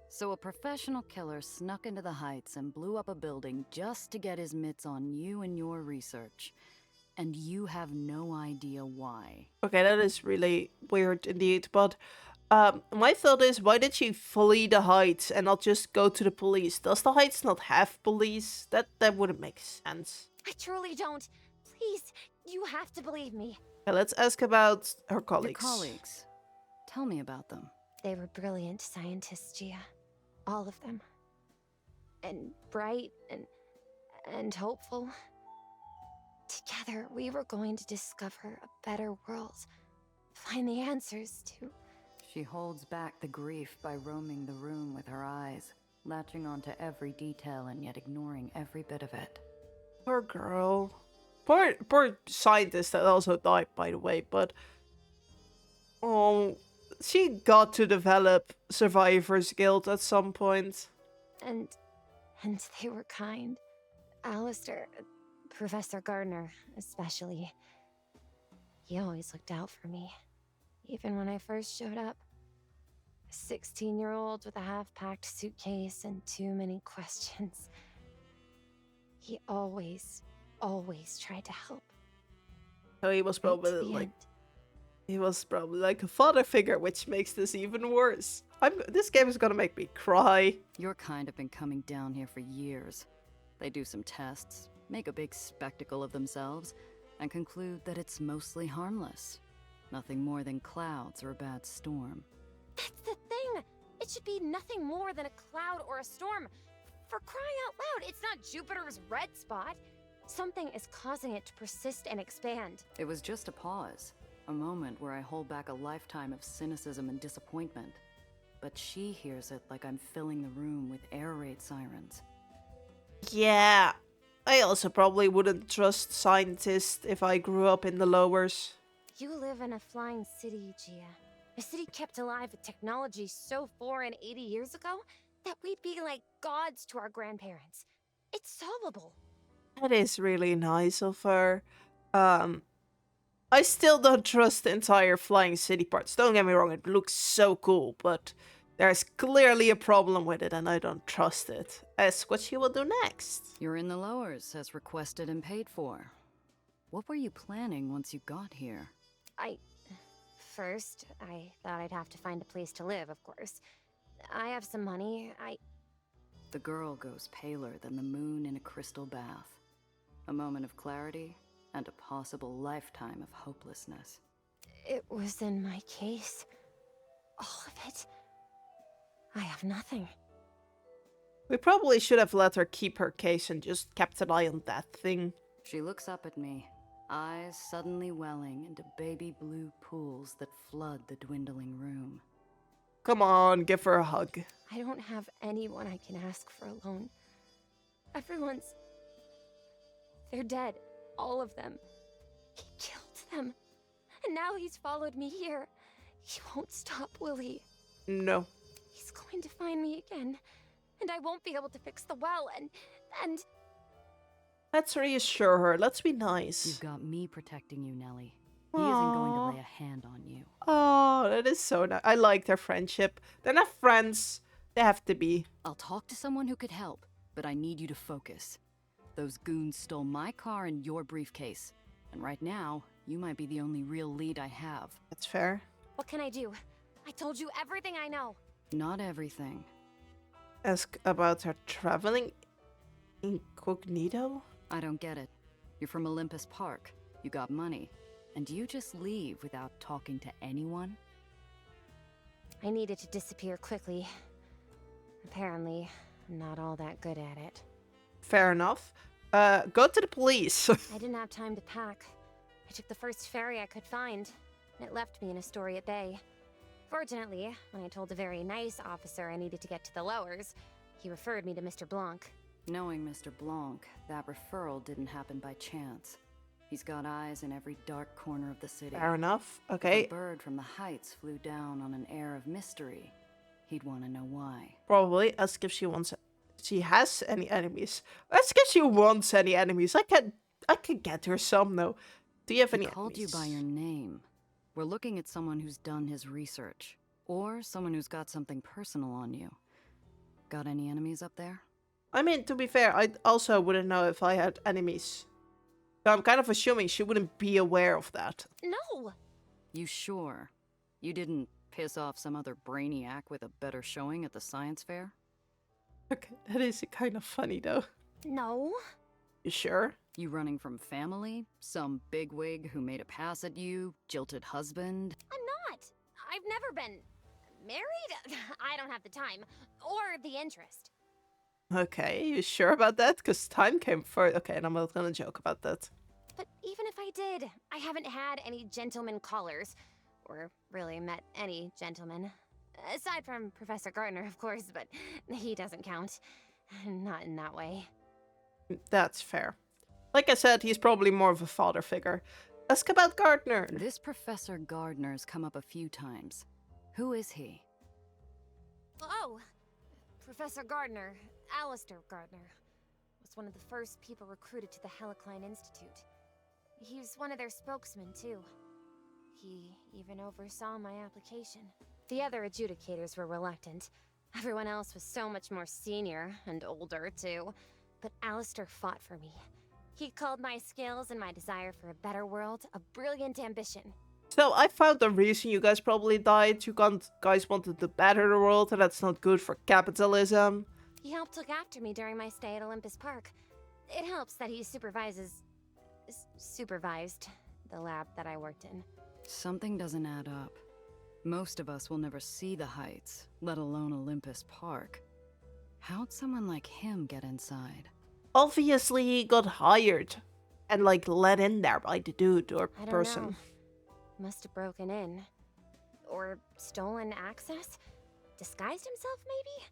So a professional killer snuck into the Heights and blew up a building just to get his mitts on you and your research. And you have no idea why. Okay, that is really weird indeed, but my thought is, why did she flee the Heights and not just go to the police? Does the Heights not have police? That wouldn't make sense. I truly don't. Please, you have to believe me. Okay, let's ask about her colleagues. Your colleagues. Tell me about them. They were brilliant scientists, Gia. All of them. And bright and hopeful. Together, we were going to discover a better world. Find the answers to... She holds back the grief by roaming the room with her eyes, latching onto every detail and yet ignoring every bit of it. Poor girl. Poor scientist that also died, by the way, but... Oh, she got to develop Survivor's Guild at some point. And they were kind. Alistair... Professor Gardner, especially. He always looked out for me. Even when I first showed up. A 16-year-old with a half-packed suitcase and too many questions. He always tried to help. So he was probably like a father figure, which makes this even worse. This game is gonna make me cry. Your kind have been coming down here for years. They do some tests, make a big spectacle of themselves, and conclude that it's mostly harmless. Nothing more than clouds or a bad storm. That's the thing! It should be nothing more than a cloud or a storm. For crying out loud, it's not Jupiter's red spot. Something is causing it to persist and expand. It was just a pause, a moment where I hold back a lifetime of cynicism and disappointment. But she hears it like I'm filling the room with air raid sirens. Yeah, I also probably wouldn't trust scientists if I grew up in the lowers. You live in a flying city, Gia. A city kept alive with technology so foreign 80 years ago that we'd be like gods to our grandparents. It's solvable. That is really nice of her. I still don't trust the entire flying city parts. Don't get me wrong, it looks so cool, but there's clearly a problem with it and I don't trust it. Ask what she will do next. You're in the lowers, as requested and paid for. What were you planning once you got here? First, I thought I'd have to find a place to live, of course. I have some money. The girl goes paler than the moon in a crystal bath. A moment of clarity and a possible lifetime of hopelessness. It was in my case. All of it. I have nothing. We probably should have let her keep her case and just kept an eye on that thing. She looks up at me, eyes suddenly welling into baby blue pools that flood the dwindling room. Come on, give her a hug. I don't have anyone I can ask for a loan. Everyone's... They're dead. All of them. He killed them. And now he's followed me here. He won't stop, will he? No. He's going to find me again. And I won't be able to fix the well, and... Let's reassure her. Let's be nice. You've got me protecting you, Nellie. He isn't going to lay a hand on you. Oh, that is so nice. I like their friendship. They're not friends. They have to be. I'll talk to someone who could help, but I need you to focus. Those goons stole my car and your briefcase. And right now, you might be the only real lead I have. That's fair. What can I do? I told you everything I know. Not everything. Ask about her traveling incognito? I don't get it. You're from Olympus Park. You got money. And you just leave without talking to anyone? I needed to disappear quickly. Apparently, I'm not all that good at it. Fair enough. Go to the police. I didn't have time to pack. I took the first ferry I could find, and it left me in Astoria Bay. Fortunately, when I told a very nice officer I needed to get to the lowers, he referred me to Mr. Blanc. Knowing Mr. Blanc, that referral didn't happen by chance. He's got eyes in every dark corner of the city. Fair enough. Okay. If a bird from the heights flew down on an air of mystery, he'd want to know why. Probably. Ask if she wants... She has any enemies. Ask if she wants any enemies. I could get her some, though. Do you have any He called enemies? you by your name. We're looking at someone who's done his research. Or someone who's got something personal on you. Got any enemies up there? I mean, to be fair, I also wouldn't know if I had enemies. So I'm kind of assuming she wouldn't be aware of that. No! You sure? You didn't piss off some other brainiac with a better showing at the science fair? Okay, that is kind of funny, though. No? You sure? You running from family? Some bigwig who made a pass at you? Jilted husband? I'm not! I've never been... married? I don't have the time. Or the interest. Okay, you sure about that? Because time came first. Okay, and I'm not gonna joke about that. But even if I did, I haven't had any gentleman callers. Or really met any gentleman. Aside from Professor Gardner, of course, but he doesn't count. Not in that way. That's fair. Like I said, he's probably more of a father figure. Ask about Gardner. This Professor Gardner's come up a few times. Who is he? Oh! Professor Gardner, Alistair Gardner, was one of the first people recruited to the Helicline Institute. He's one of their spokesmen, too. He even oversaw my application. The other adjudicators were reluctant. Everyone else was so much more senior, and older, too. But Alistair fought for me. He called my skills and my desire for a better world a brilliant ambition. So I found the reason you guys probably died. You guys wanted to better the world, and that's not good for capitalism. He helped look after me during my stay at Olympus Park. It helps that he supervised the lab that I worked in. Something doesn't add up. Most of us will never see the heights, let alone Olympus Park. How'd someone like him get inside? obviously he got hired and like let in there by the dude or I don't person. know. Must have broken in. Or stolen access? Disguised himself, maybe?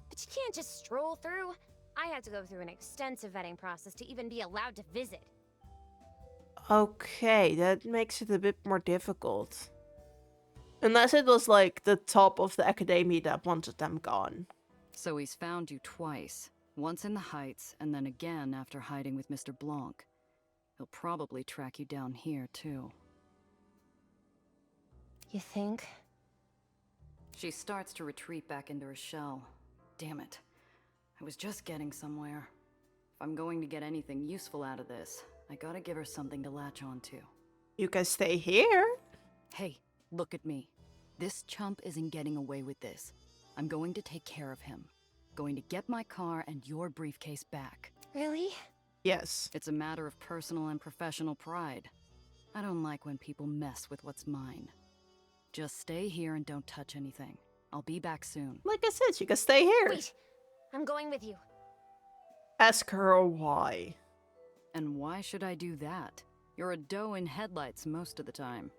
But you can't just stroll through. I had to go through an extensive vetting process to even be allowed to visit. Okay, that makes it a bit more difficult. Unless it was like the top of the academy that wanted them gone. So he's found you twice. Once in the Heights, and then again after hiding with Mr. Blanc. He'll probably track you down here, too. You think? She starts to retreat back into her shell. Damn it. I was just getting somewhere. If I'm going to get anything useful out of this, I gotta give her something to latch onto. You can stay here. Hey, look at me. This chump isn't getting away with this. I'm going to take care of him. Going to get my car and your briefcase back. Really? Yes. It's a matter of personal and professional pride. I don't like when people mess with what's mine. Just stay here and don't touch anything. I'll be back soon. Like I said, you can stay here. Wait! I'm going with you. Ask her why. And why should I do that? You're a doe in headlights most of the time.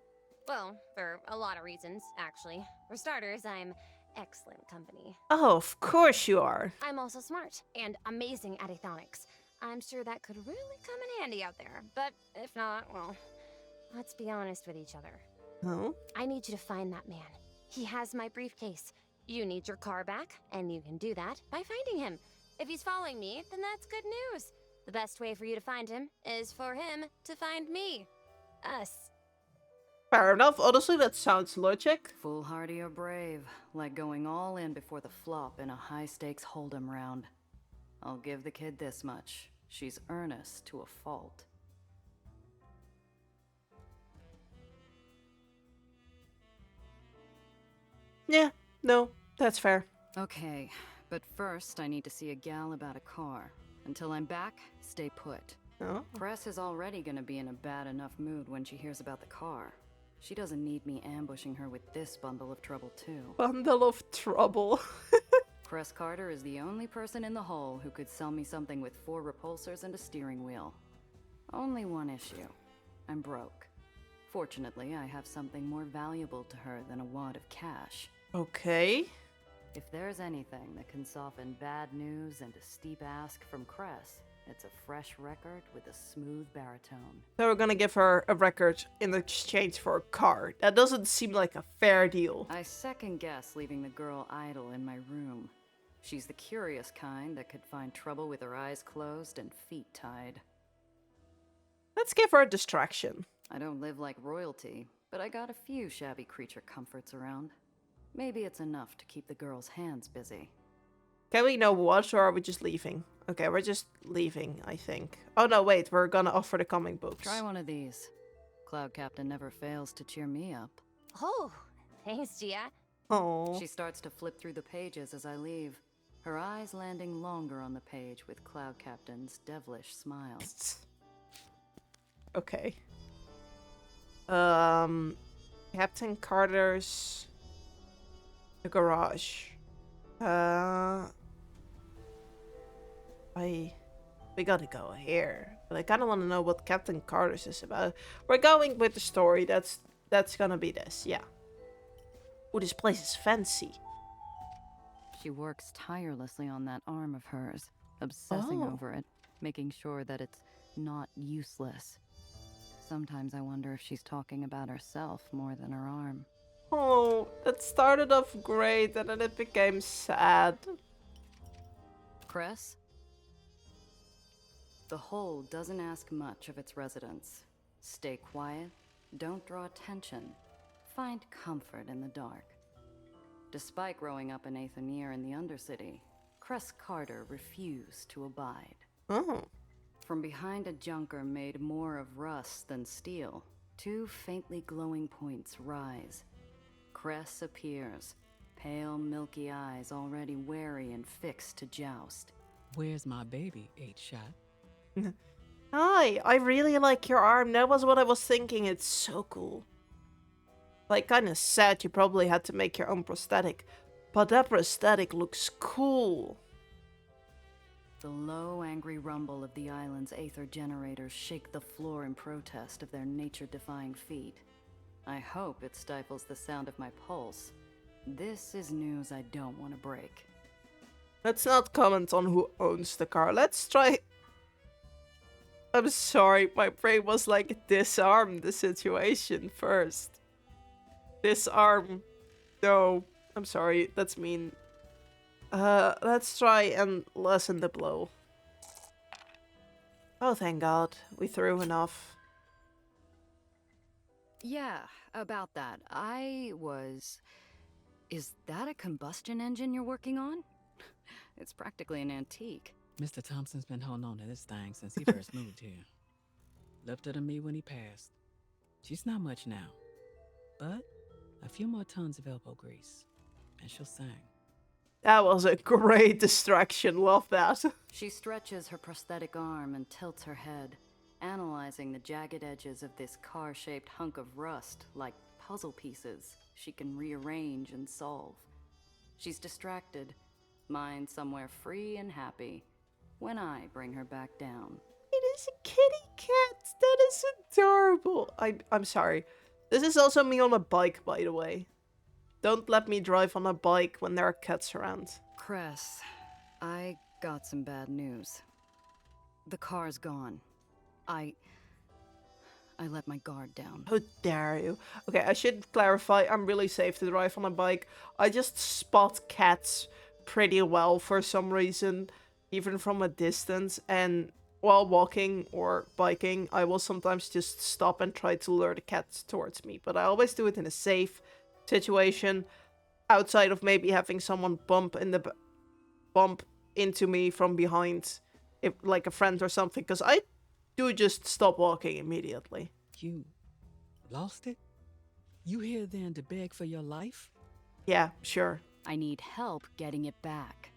Well, for a lot of reasons, actually. For starters, I'm excellent company. Oh, of course you are. I'm also smart and amazing at aethonics. I'm sure that could really come in handy out there. But if not, well, let's be honest with each other. Oh? I need you to find that man. He has my briefcase. You need your car back, and you can do that by finding him. If he's following me, then that's good news. The best way for you to find him is for him to find me. Us. Fair enough. Honestly, that sounds logic. Foolhardy or brave, like going all in before the flop in a high-stakes hold'em round. I'll give the kid this much. She's earnest to a fault. Yeah, no, that's fair. Okay, but first I need to see a gal about a car. Until I'm back, stay put. Oh? Cress is already gonna be in a bad enough mood when she hears about the car. She doesn't need me ambushing her with this bundle of trouble, too. Bundle of trouble. Cress Carter is the only person in the hole who could sell me something with 4 repulsors and a steering wheel. Only one issue. I'm broke. Fortunately, I have something more valuable to her than a wad of cash. Okay. If there's anything that can soften bad news and a steep ask from Cress, it's a fresh record with a smooth baritone. So we're gonna give her a record in exchange for a car. That doesn't seem like a fair deal. I second guess leaving the girl idle in my room. She's the curious kind that could find trouble with her eyes closed and feet tied. Let's give her a distraction. I don't live like royalty, but I got a few shabby creature comforts around. Maybe it's enough to keep the girl's hands busy. Can we know what, or are we just leaving? Okay, we're just leaving, I think. Oh no, wait, we're gonna offer the comic books. Try one of these. Cloud Captain never fails to cheer me up. Oh, thanks, Gia. Oh. She starts to flip through the pages as I leave, her eyes landing longer on the page with Cloud Captain's devilish smile. Okay. Captain Carter's... The garage. We gotta go here. But I kinda wanna know what Captain Carter's is about. We're going with the story. That's gonna be this, yeah. Oh, this place is fancy. She works tirelessly on that arm of hers, obsessing over it, making sure that it's not useless. Sometimes I wonder if she's talking about herself more than her arm. Oh, that started off great and then it became sad. Cress? The hole doesn't ask much of its residents. Stay quiet, don't draw attention, find comfort in the dark. Despite growing up an Aether in the Undercity, Cress Carter refused to abide. Oh. From behind a junker made more of rust than steel, 2 faintly glowing points rise. Cress appears, pale, milky eyes already wary and fixed to joust. Where's my baby, 8-Shot? Hi, I really like your arm. That was what I was thinking. It's so cool. Like, kinda sad you probably had to make your own prosthetic. But that prosthetic looks cool. The low, angry rumble of the island's Aether generators shake the floor in protest of their nature-defying feat. I hope it stifles the sound of my pulse. This is news I don't want to break. Let's not comment on who owns the car. Let's try... I'm sorry, my brain was like, disarm the situation first. Disarm. No, I'm sorry, that's mean. Let's try and lessen the blow. Oh, thank God, we threw enough. Yeah, about that. Is that a combustion engine you're working on? It's practically an antique. Mr. Thompson's been holding on to this thing since he first moved here. Left her to me when he passed. She's not much now, but a few more tons of elbow grease, and she'll sing. That was a great distraction, love that. She stretches her prosthetic arm and tilts her head, analyzing the jagged edges of this car-shaped hunk of rust like puzzle pieces she can rearrange and solve. She's distracted, mind somewhere free and happy, when I bring her back down. It is a kitty cat. That is adorable. I'm sorry. This is also me on a bike, by the way. Don't let me drive on a bike when there are cats around. Cress, I got some bad news. The car's gone. I let my guard down. How dare you? Okay, I should clarify, I'm really safe to drive on a bike. I just spot cats pretty well for some reason, even from a distance. And while walking or biking, I will sometimes just stop and try to lure the cats towards me. But I always do it in a safe situation, outside of maybe having someone bump into me from behind, if like a friend or something, because I do just stop walking immediately. You lost it? You here then to beg for your life? Yeah, sure. I need help getting it back.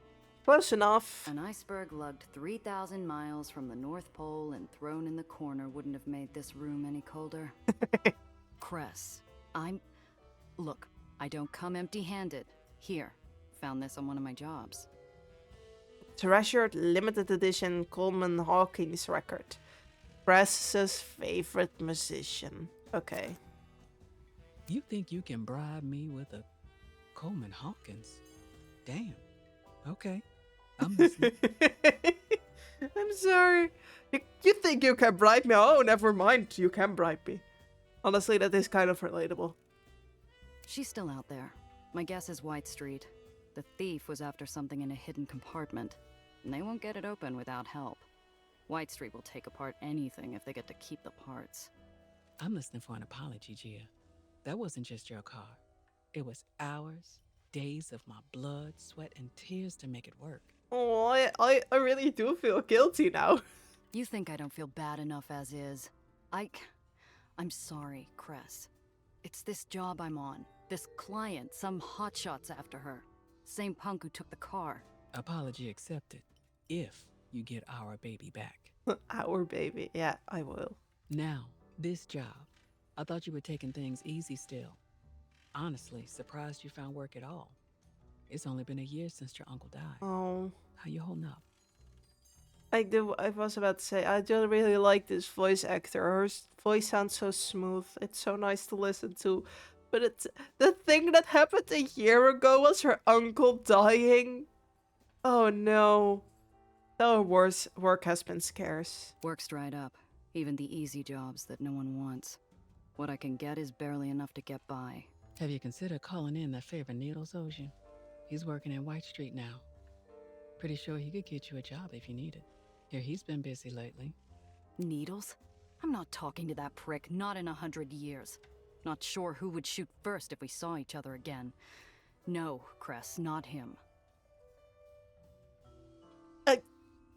Close enough. An iceberg lugged 3,000 miles from the North Pole and thrown in the corner wouldn't have made this room any colder. Cress, Look, I don't come empty-handed. Here, found this on one of my jobs. Treasured limited edition Coleman Hawkins record. Press's favorite musician. Okay. You think you can bribe me with a Coleman Hawkins? Damn. Okay. I'm listening. I'm sorry. You think you can bribe me? Oh, never mind. You can bribe me. Honestly, that is kind of relatable. She's still out there. My guess is White Street. The thief was after something in a hidden compartment, and they won't get it open without help. White Street will take apart anything if they get to keep the parts. I'm listening for an apology, Gia. That wasn't just your car. It was hours, days of my blood, sweat, and tears to make it work. Oh, I really do feel guilty now. You think I don't feel bad enough as is? I'm sorry, Cress. It's this job I'm on. This client, some hotshot's after her. Same punk who took the car. Apology accepted. If you get our baby back. Our baby. Yeah, I will. Now, this job. I thought you were taking things easy still. Honestly, surprised you found work at all. It's only been a year since your uncle died. Oh. How you holding up? I was about to say, I do really like this voice actor. Her voice sounds so smooth. It's so nice to listen to. But it's the thing that happened a year ago was her uncle dying. Oh no. The work has been scarce. Work's dried up. Even the easy jobs that no one wants. What I can get is barely enough to get by. Have you considered calling in that favor Needles owes you? He's working in White Street now. Pretty sure he could get you a job if you need it. Here, he's been busy lately. Needles? I'm not talking to that prick, not in 100 years. Not sure who would shoot first if we saw each other again. No, Cress, not him.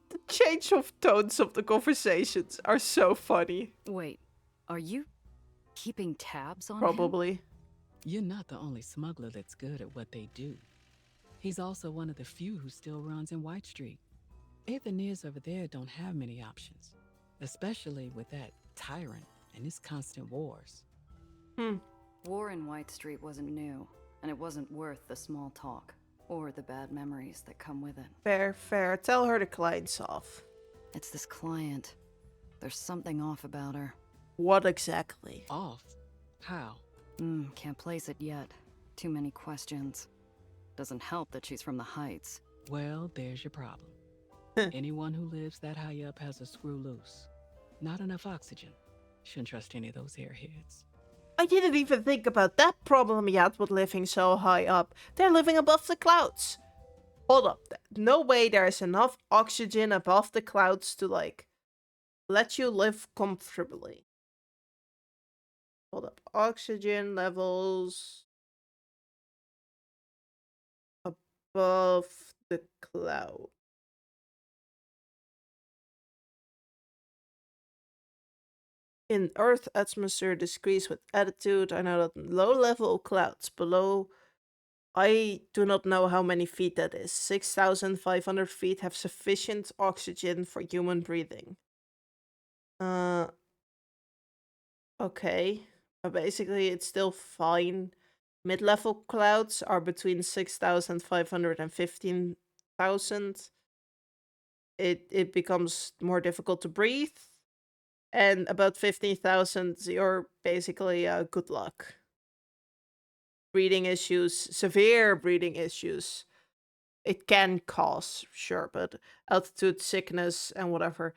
The change of tones of the conversations are so funny. Wait, are you keeping tabs on him? Probably. You're not the only smuggler that's good at what they do. He's also one of the few who still runs in White Street. Aetherneers over there don't have many options, especially with that tyrant and his constant wars. War in White Street wasn't new, and it wasn't worth the small talk. or the bad memories that come with it. Fair, fair. Tell her the client's off. It's this client. There's something off about her. What exactly? Off? How? Can't place it yet. Too many questions. Doesn't help that she's from the Heights. Well, there's your problem. Anyone who lives that high up has a screw loose. Not enough oxygen. Shouldn't trust any of those airheads. I didn't even think about that problem yet with living so high up. They're living above the clouds. Hold up. No way there's enough oxygen above the clouds to, like, let you live comfortably. Hold up. Oxygen levels above the cloud. In Earth atmosphere decrease with altitude. I know that low level clouds below. I do not know how many feet that is. 6,500 feet have sufficient oxygen for human breathing. Okay. But basically it's still fine. Mid-level clouds are between 6,500 and 15,000. It becomes more difficult to breathe. And about 15,000, you're basically good luck. Breathing issues, severe breathing issues. It can cause, sure, but altitude sickness and whatever.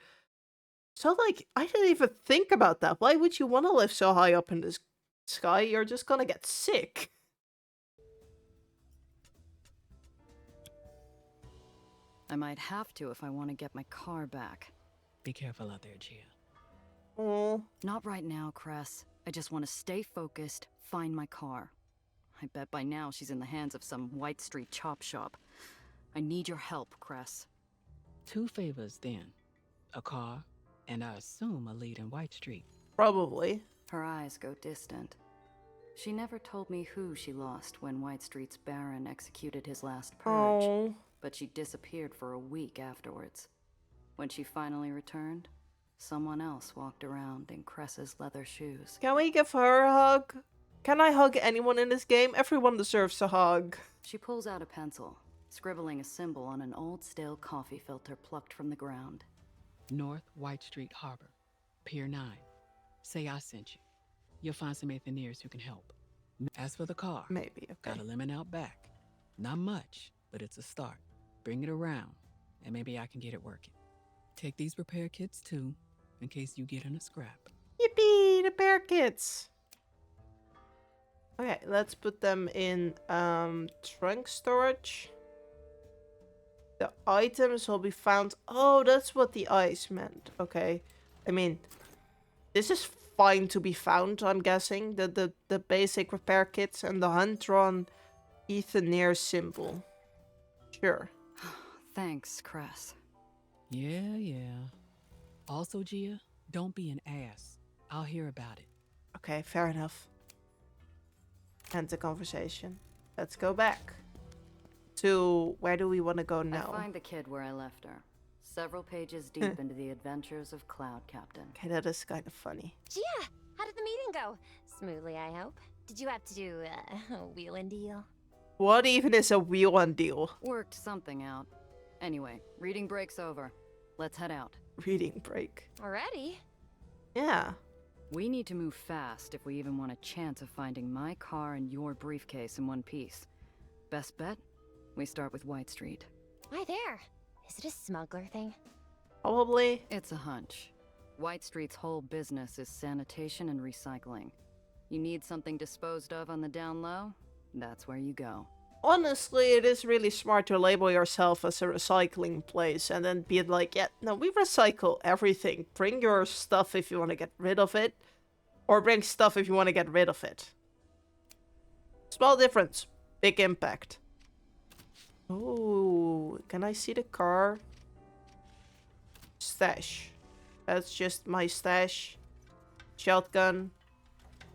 So, like, I didn't even think about that. Why would you want to live so high up in the sky? You're just gonna get sick. I might have to if I want to get my car back. Be careful out there, Gia. Oh. Not right now, Cress. I just want to stay focused, find my car. I bet by now she's in the hands of some White Street chop shop. I need your help, Cress. 2 favors, then. A car, and I assume a lead in White Street. Probably. Her eyes go distant. She never told me who she lost when White Street's Baron executed his last purge. Oh. But she disappeared for a week afterwards. When she finally returned, someone else walked around in Cress's leather shoes. Can we give her a hug? Can I hug anyone in this game? Everyone deserves a hug. She pulls out a pencil, scribbling a symbol on an old stale coffee filter plucked from the ground. North White Street Harbor, Pier 9. Say I sent you. You'll find some Aetherians who can help. As for the car, Maybe, okay. got a lemon out back. Not much, but it's a start. Bring it around, and maybe I can get it working. Take these repair kits too, in case you get in a scrap. Yippee, repair kits. Okay, let's put them in trunk storage. The items will be found. Oh, that's what the ice meant. Okay. I mean, this is fine to be found, I'm guessing. The basic repair kits and the hand-drawn Aether symbol. Sure. Thanks, Cress. Yeah. Also, Gia, don't be an ass. I'll hear about it. Okay, fair enough. End the conversation. Let's go back to where do we want to go now? I find the kid where I left her. Several pages deep into the adventures of Cloud Captain. Okay, that is kind of funny. Gia, how did the meeting go? Smoothly, I hope. Did you have to do a wheel and deal? What even is a wheel and deal? Worked something out. Anyway, reading break's over. Let's head out. Reading break. Already? Yeah. We need to move fast if we even want a chance of finding my car and your briefcase in one piece. Best bet? We start with White Street. Why there? Is it a smuggler thing? Probably. It's a hunch. White Street's whole business is sanitation and recycling. You need something disposed of on the down low? That's where you go. Honestly, it is really smart to label yourself as a recycling place and then be like, yeah, no, we recycle everything. Bring your stuff if you want to get rid of it. Or bring stuff if you want to get rid of it. Small difference. Big impact. Oh, can I see the car? Stash. That's just my stash. Shotgun.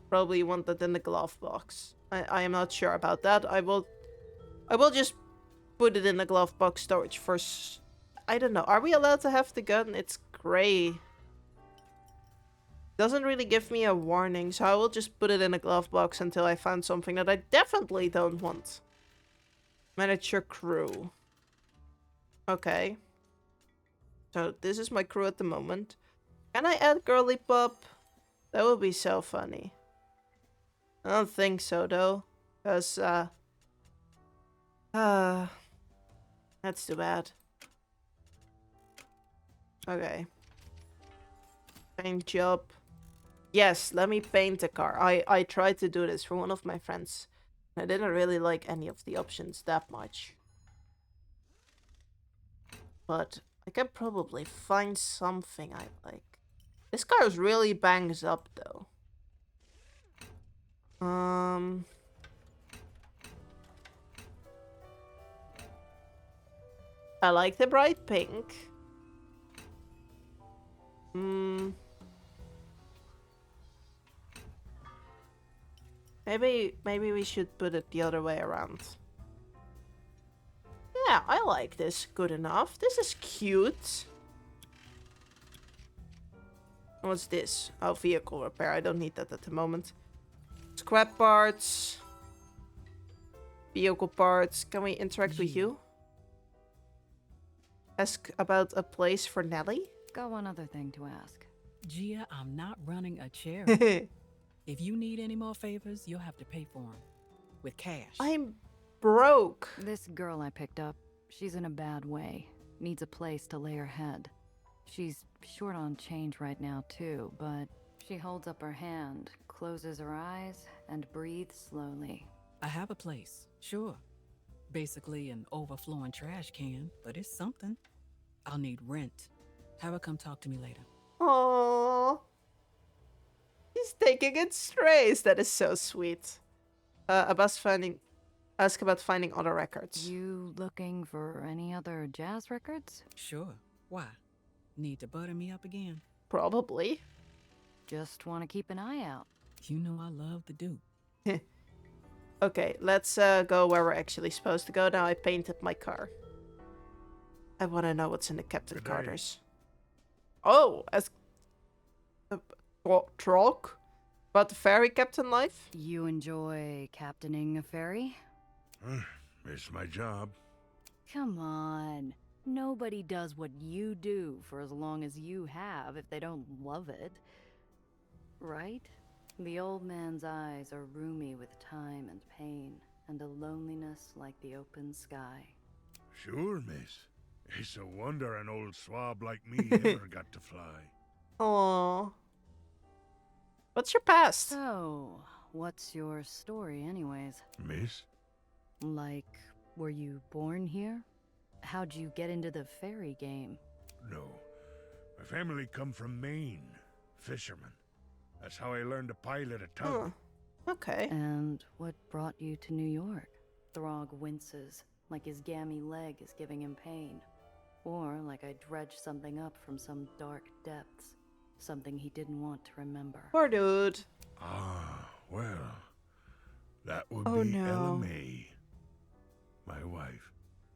Probably want that in the glove box. I am not sure about that. I will just put it in the glove box storage first. I don't know. Are we allowed to have the gun? It's gray. Doesn't really give me a warning, so I will just put it in a glove box until I find something that I definitely don't want. Manager crew. Okay. So this is my crew at the moment. Can I add Girly Pop? That would be so funny. I don't think so though. Because, that's too bad. Okay. Paint job. Yes, let me paint a car. I tried to do this for one of my friends. I didn't really like any of the options that much. But I can probably find something I like. This car is really bangs up though. I like the bright pink. Maybe we should put it the other way around. Yeah, I like this good enough. This is cute. What's this? Oh, vehicle repair. I don't need that at the moment. Scrap parts. Vehicle parts. Can we interact with you? Ask about a place for Nelly? Got one other thing to ask. Gia, I'm not running a charity. If you need any more favors, you'll have to pay for them. With cash. I'm broke. This girl I picked up, she's in a bad way. Needs a place to lay her head. She's short on change right now too, but she holds up her hand, closes her eyes, and breathes slowly. I have a place, sure. Basically an overflowing trash can, but it's something. I'll need rent. Have her come talk to me later. Aww. He's taking it straight. That is so sweet. Ask about finding other records. You looking for any other jazz records? Sure. Why? Need to butter me up again? Probably. Just want to keep an eye out. You know I love the Duke. Okay, let's go where we're actually supposed to go. Now I painted my car. I want to know what's in the Captain Carter's. Oh, as truck about the ferry captain life. You enjoy captaining a ferry? It's my job. Come on. Nobody does what you do for as long as you have if they don't love it. Right? The old man's eyes are roomy with time and pain, and a loneliness like the open sky. Sure, miss. It's a wonder an old swab like me ever got to fly. Aww. What's your past? So, what's your story anyways? Miss? Like, were you born here? How'd you get into the fairy game? No. My family come from Maine. Fishermen. That's how I learned to pilot a tug. Okay. And what brought you to New York? Throg winces, like his gammy leg is giving him pain. Or like I dredged something up from some dark depths. Something he didn't want to remember. Poor dude. Ah, well. That would Oh, be no. Ella May. My wife.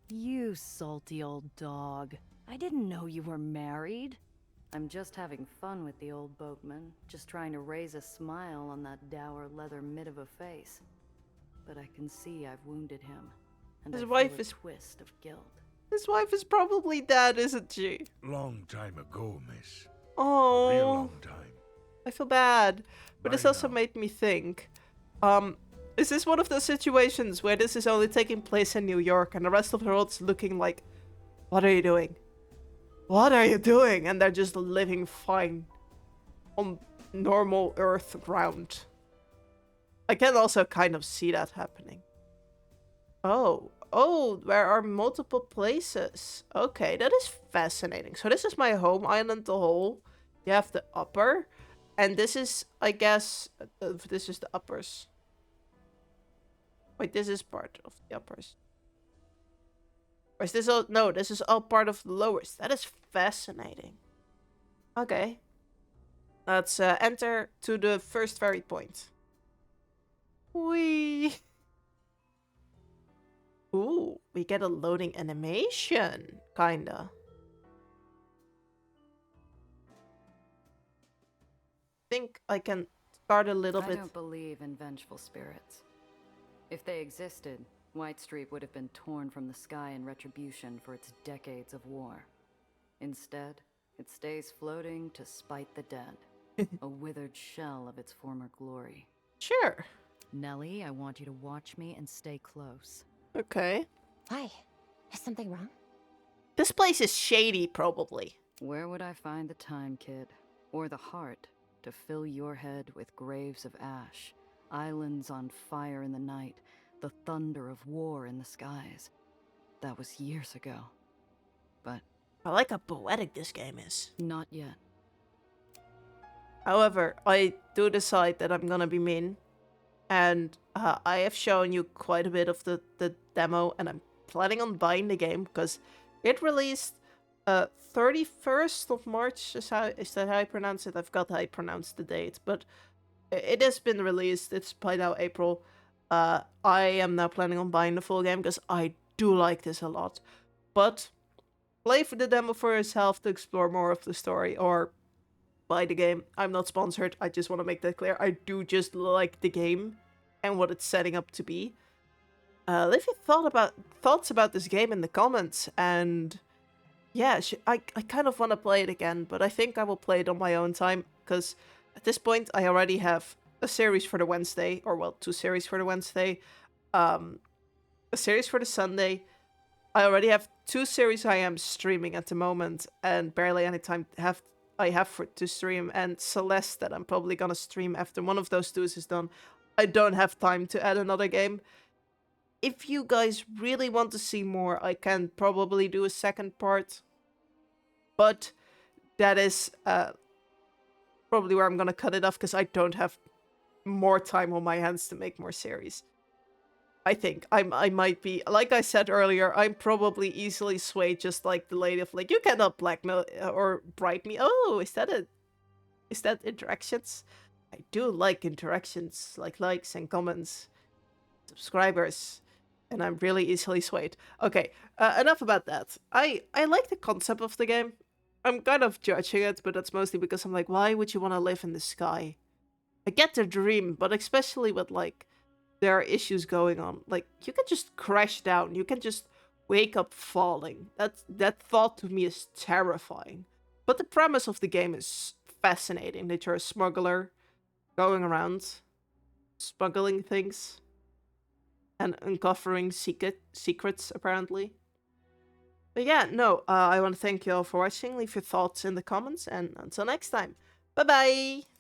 You salty old dog. I didn't know you were married. I'm just having fun with the old boatman, just trying to raise a smile on that dour leather mid of a face. But I can see I've wounded him, and His I wife feel a is- twist of guilt. His wife is probably dead, isn't she? Long time ago, miss. Oh. Real long time. I feel bad. But Bye this also now. made me think. Is this one of those situations where this is only taking place in New York and the rest of the world's looking like, what are you doing? What are you doing? And they're just living fine on normal Earth ground. I can also kind of see that happening. Oh, there are multiple places. Okay, that is fascinating. So this is my home island, the whole. You have the upper. And this is, I guess, this is the uppers. Wait, this is part of the uppers. Or is this all? No, this is all part of the lowers. That is fascinating. Okay. Let's enter to the first ferry point. Whee! Ooh, we get a loading animation, kinda. Think I can start a little I bit. don't believe in vengeful spirits. If they existed, White Street would have been torn from the sky in retribution for its decades of war. Instead, it stays floating to spite the dead, a withered shell of its former glory. Sure. Nellie, I want you to watch me and stay close. Okay. Why? Is something wrong? This place is shady, probably. Where would I find the time, kid? Or the heart to fill your head with graves of ash, islands on fire in the night, the thunder of war in the skies? That was years ago. But I like how poetic this game is. not yet. However, I do decide that I'm gonna be mean. And I have shown you quite a bit of the demo, and I'm planning on buying the game because it released 31st of March, is that how I pronounce it? I've got how I pronounce the date, but it has been released. It's by now April. I am now planning on buying the full game because I do like this a lot. But play for the demo for yourself to explore more of the story, or buy the game. I'm not sponsored. I just want to make that clear. I do just like the game and what it's setting up to be. Leave your thoughts about this game in the comments, and yeah, I kind of want to play it again, but I think I will play it on my own time, because at this point I already have a series for the Wednesday, or well, 2 series for the Wednesday, a series for the Sunday. I already have 2 series I am streaming at the moment, and barely any time I have to stream, and Celeste that I'm probably gonna stream after one of those 2 is done. I don't have time to add another game. If you guys really want to see more, I can probably do a second part. But that is probably where I'm gonna cut it off, because I don't have more time on my hands to make more series. I think I might be, like I said earlier, I'm probably easily swayed, just like the lady of like, you cannot blackmail or bribe me. Oh, is that interactions? I do like interactions, like likes and comments, subscribers, and I'm really easily swayed. Okay, enough about that. I like the concept of the game. I'm kind of judging it, but that's mostly because I'm like, why would you want to live in the sky? I get the dream, but especially with like, there are issues going on. Like, you can just crash down. You can just wake up falling. That thought to me is terrifying. But the premise of the game is fascinating. That you're a smuggler going around, smuggling things, and uncovering secrets, apparently. But yeah, no, I want to thank you all for watching. Leave your thoughts in the comments, and until next time. Bye-bye!